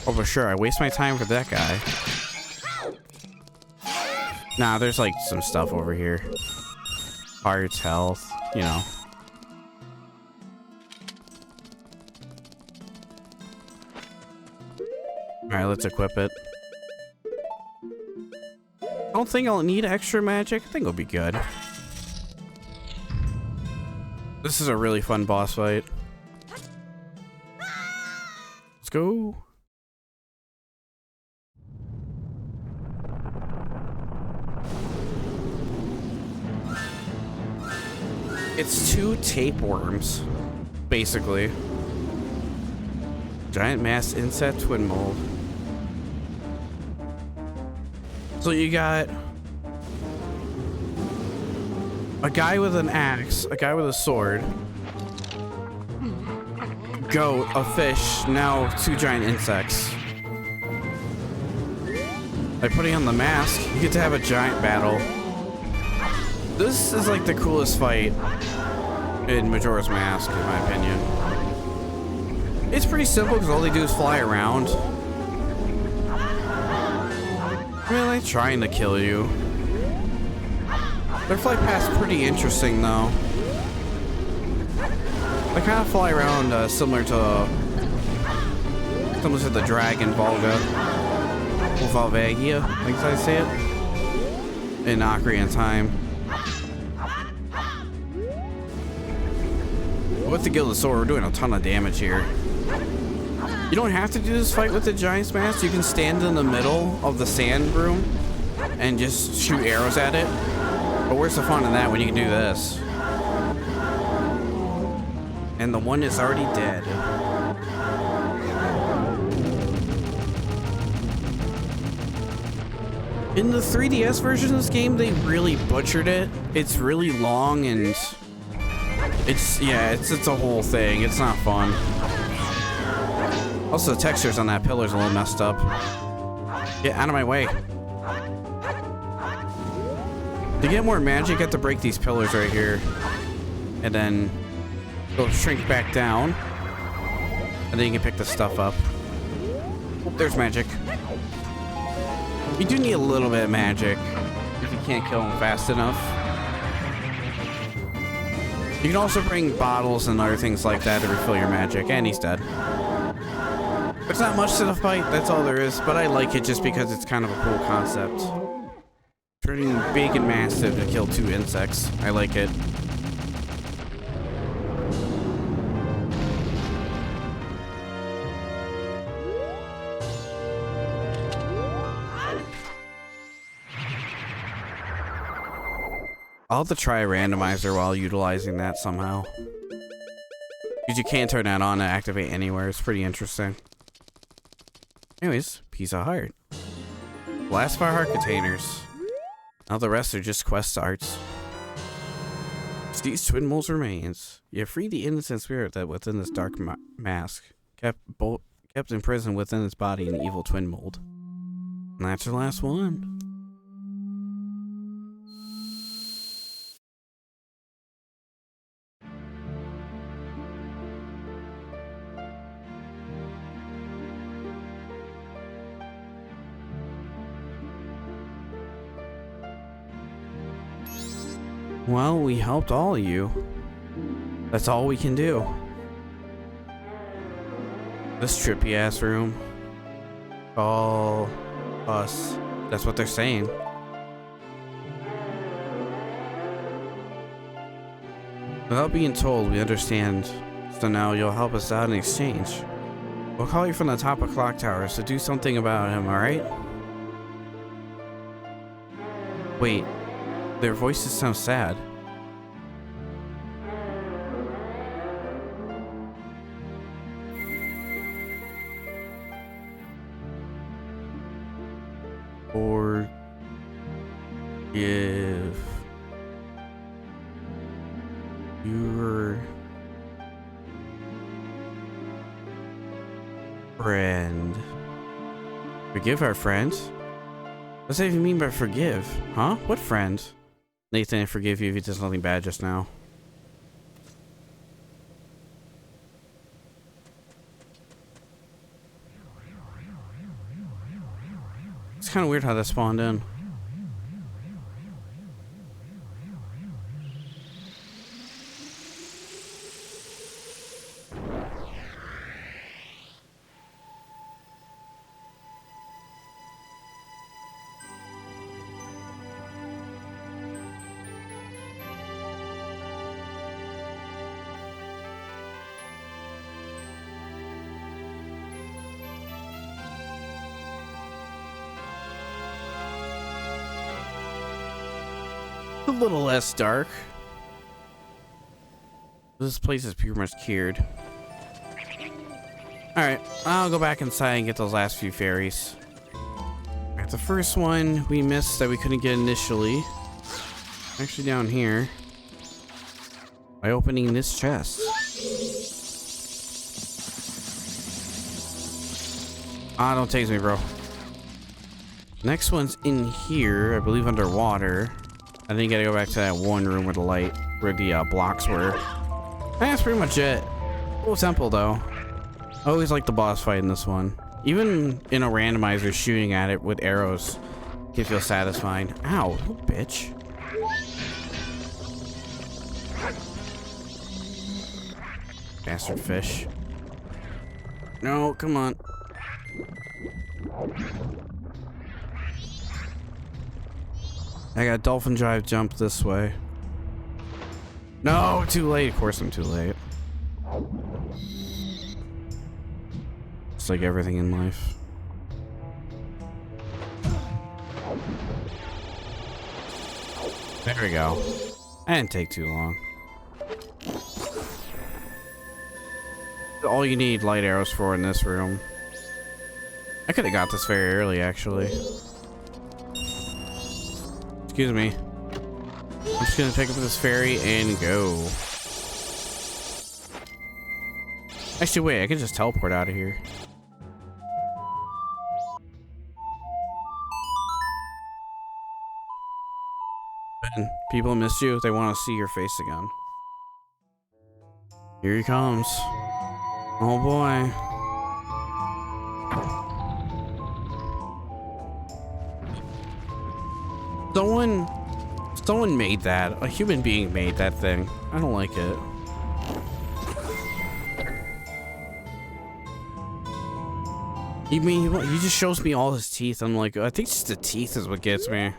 Oh, for sure. I waste my time for that guy. Nah, there's like some stuff over here. Hearts, health, you know. Alright, let's equip it. I don't think I'll need extra magic. I think it'll be good. This is a really fun boss fight. Let's go. It's 2 tapeworms, basically. Giant mass insect twin mold. So you got a guy with an axe, a guy with a sword, goat, a fish, now 2 giant insects. By putting on the mask, you get to have a giant battle. This is like the coolest fight in Majora's Mask, in my opinion. It's pretty simple because all they do is fly around. I mean, they're trying to kill you. Their flight path's pretty interesting, though. They kind of fly around similar to the dragon Volga. Or Volvagia, I think I say it. In Ocarina of Time. With the Gilded Sword, we're doing a ton of damage here. You don't have to do this fight with the Giant's Mask. You can stand in the middle of the sand room and just shoot arrows at it. But where's the fun in that when you can do this? And the one is already dead. In the 3DS version of this game, they really butchered it. It's really long and it's a whole thing. It's not fun. Also, the textures on that pillar's a little messed up. Get out of my way. To get more magic, you have to break these pillars right here. And then go shrink back down. And then you can pick the stuff up. Oh, there's magic. You do need a little bit of magic if you can't kill him fast enough. You can also bring bottles and other things like that to refill your magic. And he's dead. There's not much to the fight, that's all there is, but I like it just because it's kind of a cool concept. Turning big and massive to kill 2 insects. I like it. I'll have to try a randomizer while utilizing that somehow. Because you can't turn that on to activate anywhere. It's pretty interesting. Anyways, piece of heart. Last 5 heart containers. Now the rest are just quest arts. These twin molds remains. You have freed the innocent spirit that within this dark mask, kept in prison within its body an evil twin mold. And that's your last one. Well, we helped all of you. That's all we can do. This trippy ass room. All us. That's what they're saying. Without being told, we understand. So now you'll help us out in exchange. We'll call you from the top of Clock Tower, so do something about him, alright? Wait. Their voices sound sad. Or if your friend. Forgive our friend? What does that even mean by forgive? Huh? What friend? Nathan, I forgive you if you did something bad just now. It's kind of weird how that spawned in. A little less dark. This place is pretty much cured. Alright, I'll go back inside and get those last few fairies. Alright, the first one we missed that we couldn't get initially. Actually down here. By opening this chest. Ah, don't tase me, bro. Next one's in here, I believe underwater. I think you gotta go back to that one room where the light, where the blocks were. That's pretty much it. Cool temple though. I always like the boss fight in this one. Even in a randomizer, shooting at it with arrows can feel satisfying. Ow, you bitch. Bastard fish. No, come on. I got dolphin drive jump this way. No, too late. Of course I'm too late. It's like everything in life. There we go. That didn't take too long. All you need light arrows for in this room. I could have got this very early, actually. Excuse me. I'm just gonna pick up this fairy and go. Actually, wait, I can just teleport out of here. Ben, people miss you. They want to see your face again. Here he comes. Oh boy. Someone made that. A human being made that thing. I don't like it. You mean he just shows me all his teeth? I'm like, I think just the teeth is what gets me.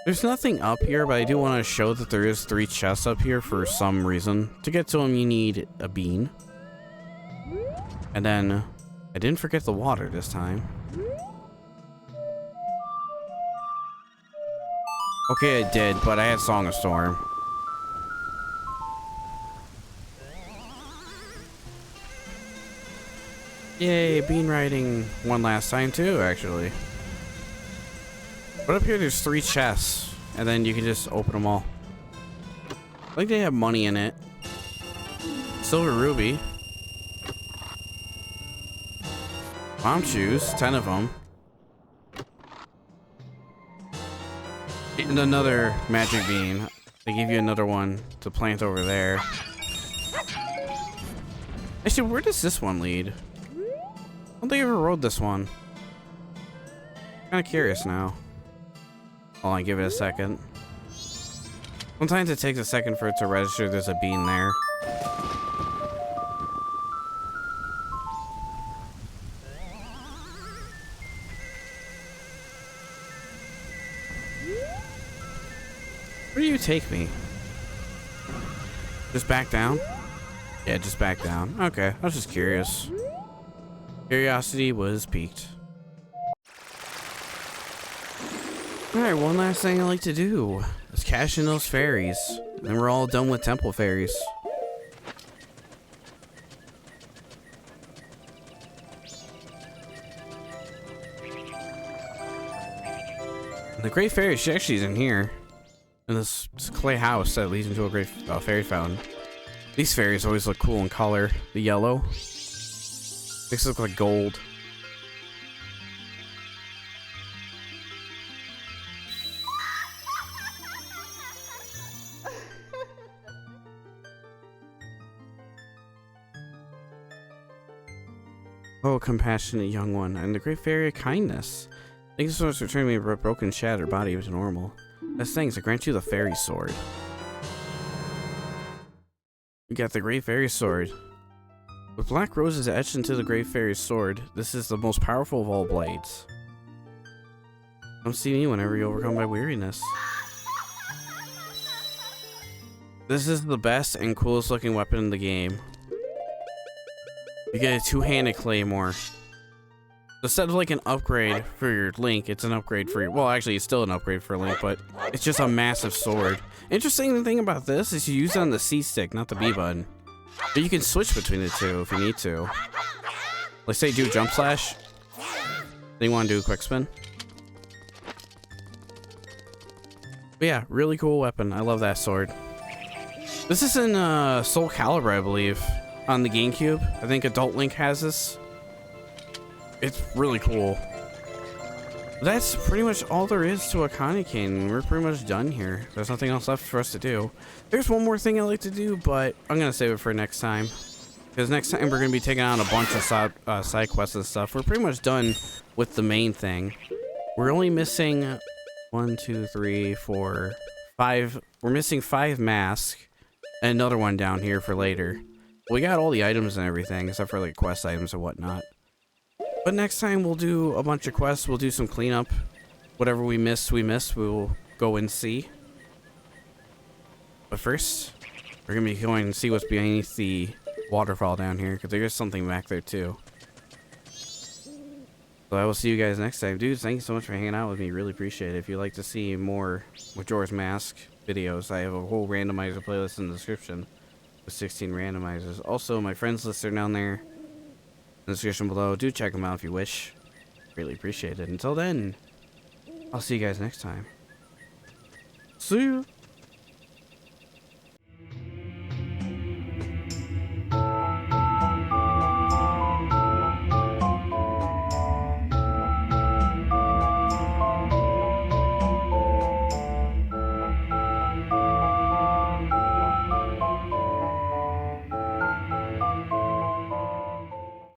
There's nothing up here, but I do want to show that there is 3 chests up here for some reason. To get to them, you need a bean. And then, I didn't forget the water this time. Okay, I did, but I had Song of Storm. Yay, bean riding one last time too, actually. But up here there's 3 chests, and then you can just open them all. I think they have money in it. Silver ruby. Bomb shoes, 10 of them. And another magic bean. They give you another one to plant over there. Actually, where does this one lead? I don't think I ever rode this one. Kind of curious now. Hold on, give it a second. Sometimes it takes a second for it to register there's a bean there. Where do you take me? Just back down? Yeah, just back down. Okay, I was just curious. Curiosity was piqued. Alright, one last thing I like to do is cash in those fairies. Then we're all done with temple fairies. And the great fairy, she actually is in here. In this clay house that leads into a great fairy fountain. These fairies always look cool in color. The yellow makes it look like gold. Oh, compassionate young one, and the great fairy of kindness. Thank you so much for turning me a broken, shattered body to normal. As thanks, I grant you the fairy sword. You got the great fairy sword. With black roses etched into the great fairy's sword, this is the most powerful of all blades. Come see me whenever you're overcome by weariness. This is the best and coolest looking weapon in the game. You get a 2-handed claymore. Instead of like an upgrade for your Link, it's an upgrade for your, well, actually it's still an upgrade for Link, but it's just a massive sword. Interesting thing about this is you use it on the C stick, not the B button. But you can switch between the two if you need to. Like say do jump slash, then you want to do a quick spin. But yeah, really cool weapon. I love that sword. This is in Soul Calibur, I believe, on the GameCube. I think Adult Link has this. It's really cool. That's pretty much all there is to Ikana King. We're pretty much done here. There's nothing else left for us to do. There's one more thing I like to do, but I'm gonna save it for next time. Because next time we're gonna be taking on a bunch of side quests and stuff. We're pretty much done with the main thing. We're only missing 1, 2, 3, 4, 5. We're missing 5 masks and another one down here for later. We got all the items and everything except for like quest items and whatnot. But next time we'll do a bunch of quests. We'll do some cleanup. Whatever we miss, we'll go and see. But first, we're gonna be going and see what's beneath the waterfall down here, because there is something back there too. So I will see you guys next time. Dudes, thank you so much for hanging out with me. Really appreciate it. If you'd like to see more Majora's Mask videos, I have a whole randomizer playlist in the description with 16 randomizers. Also, my friends list are down there in the description below. Do check them out if you wish. Really appreciate it. Until then, I'll see you guys next time. See you.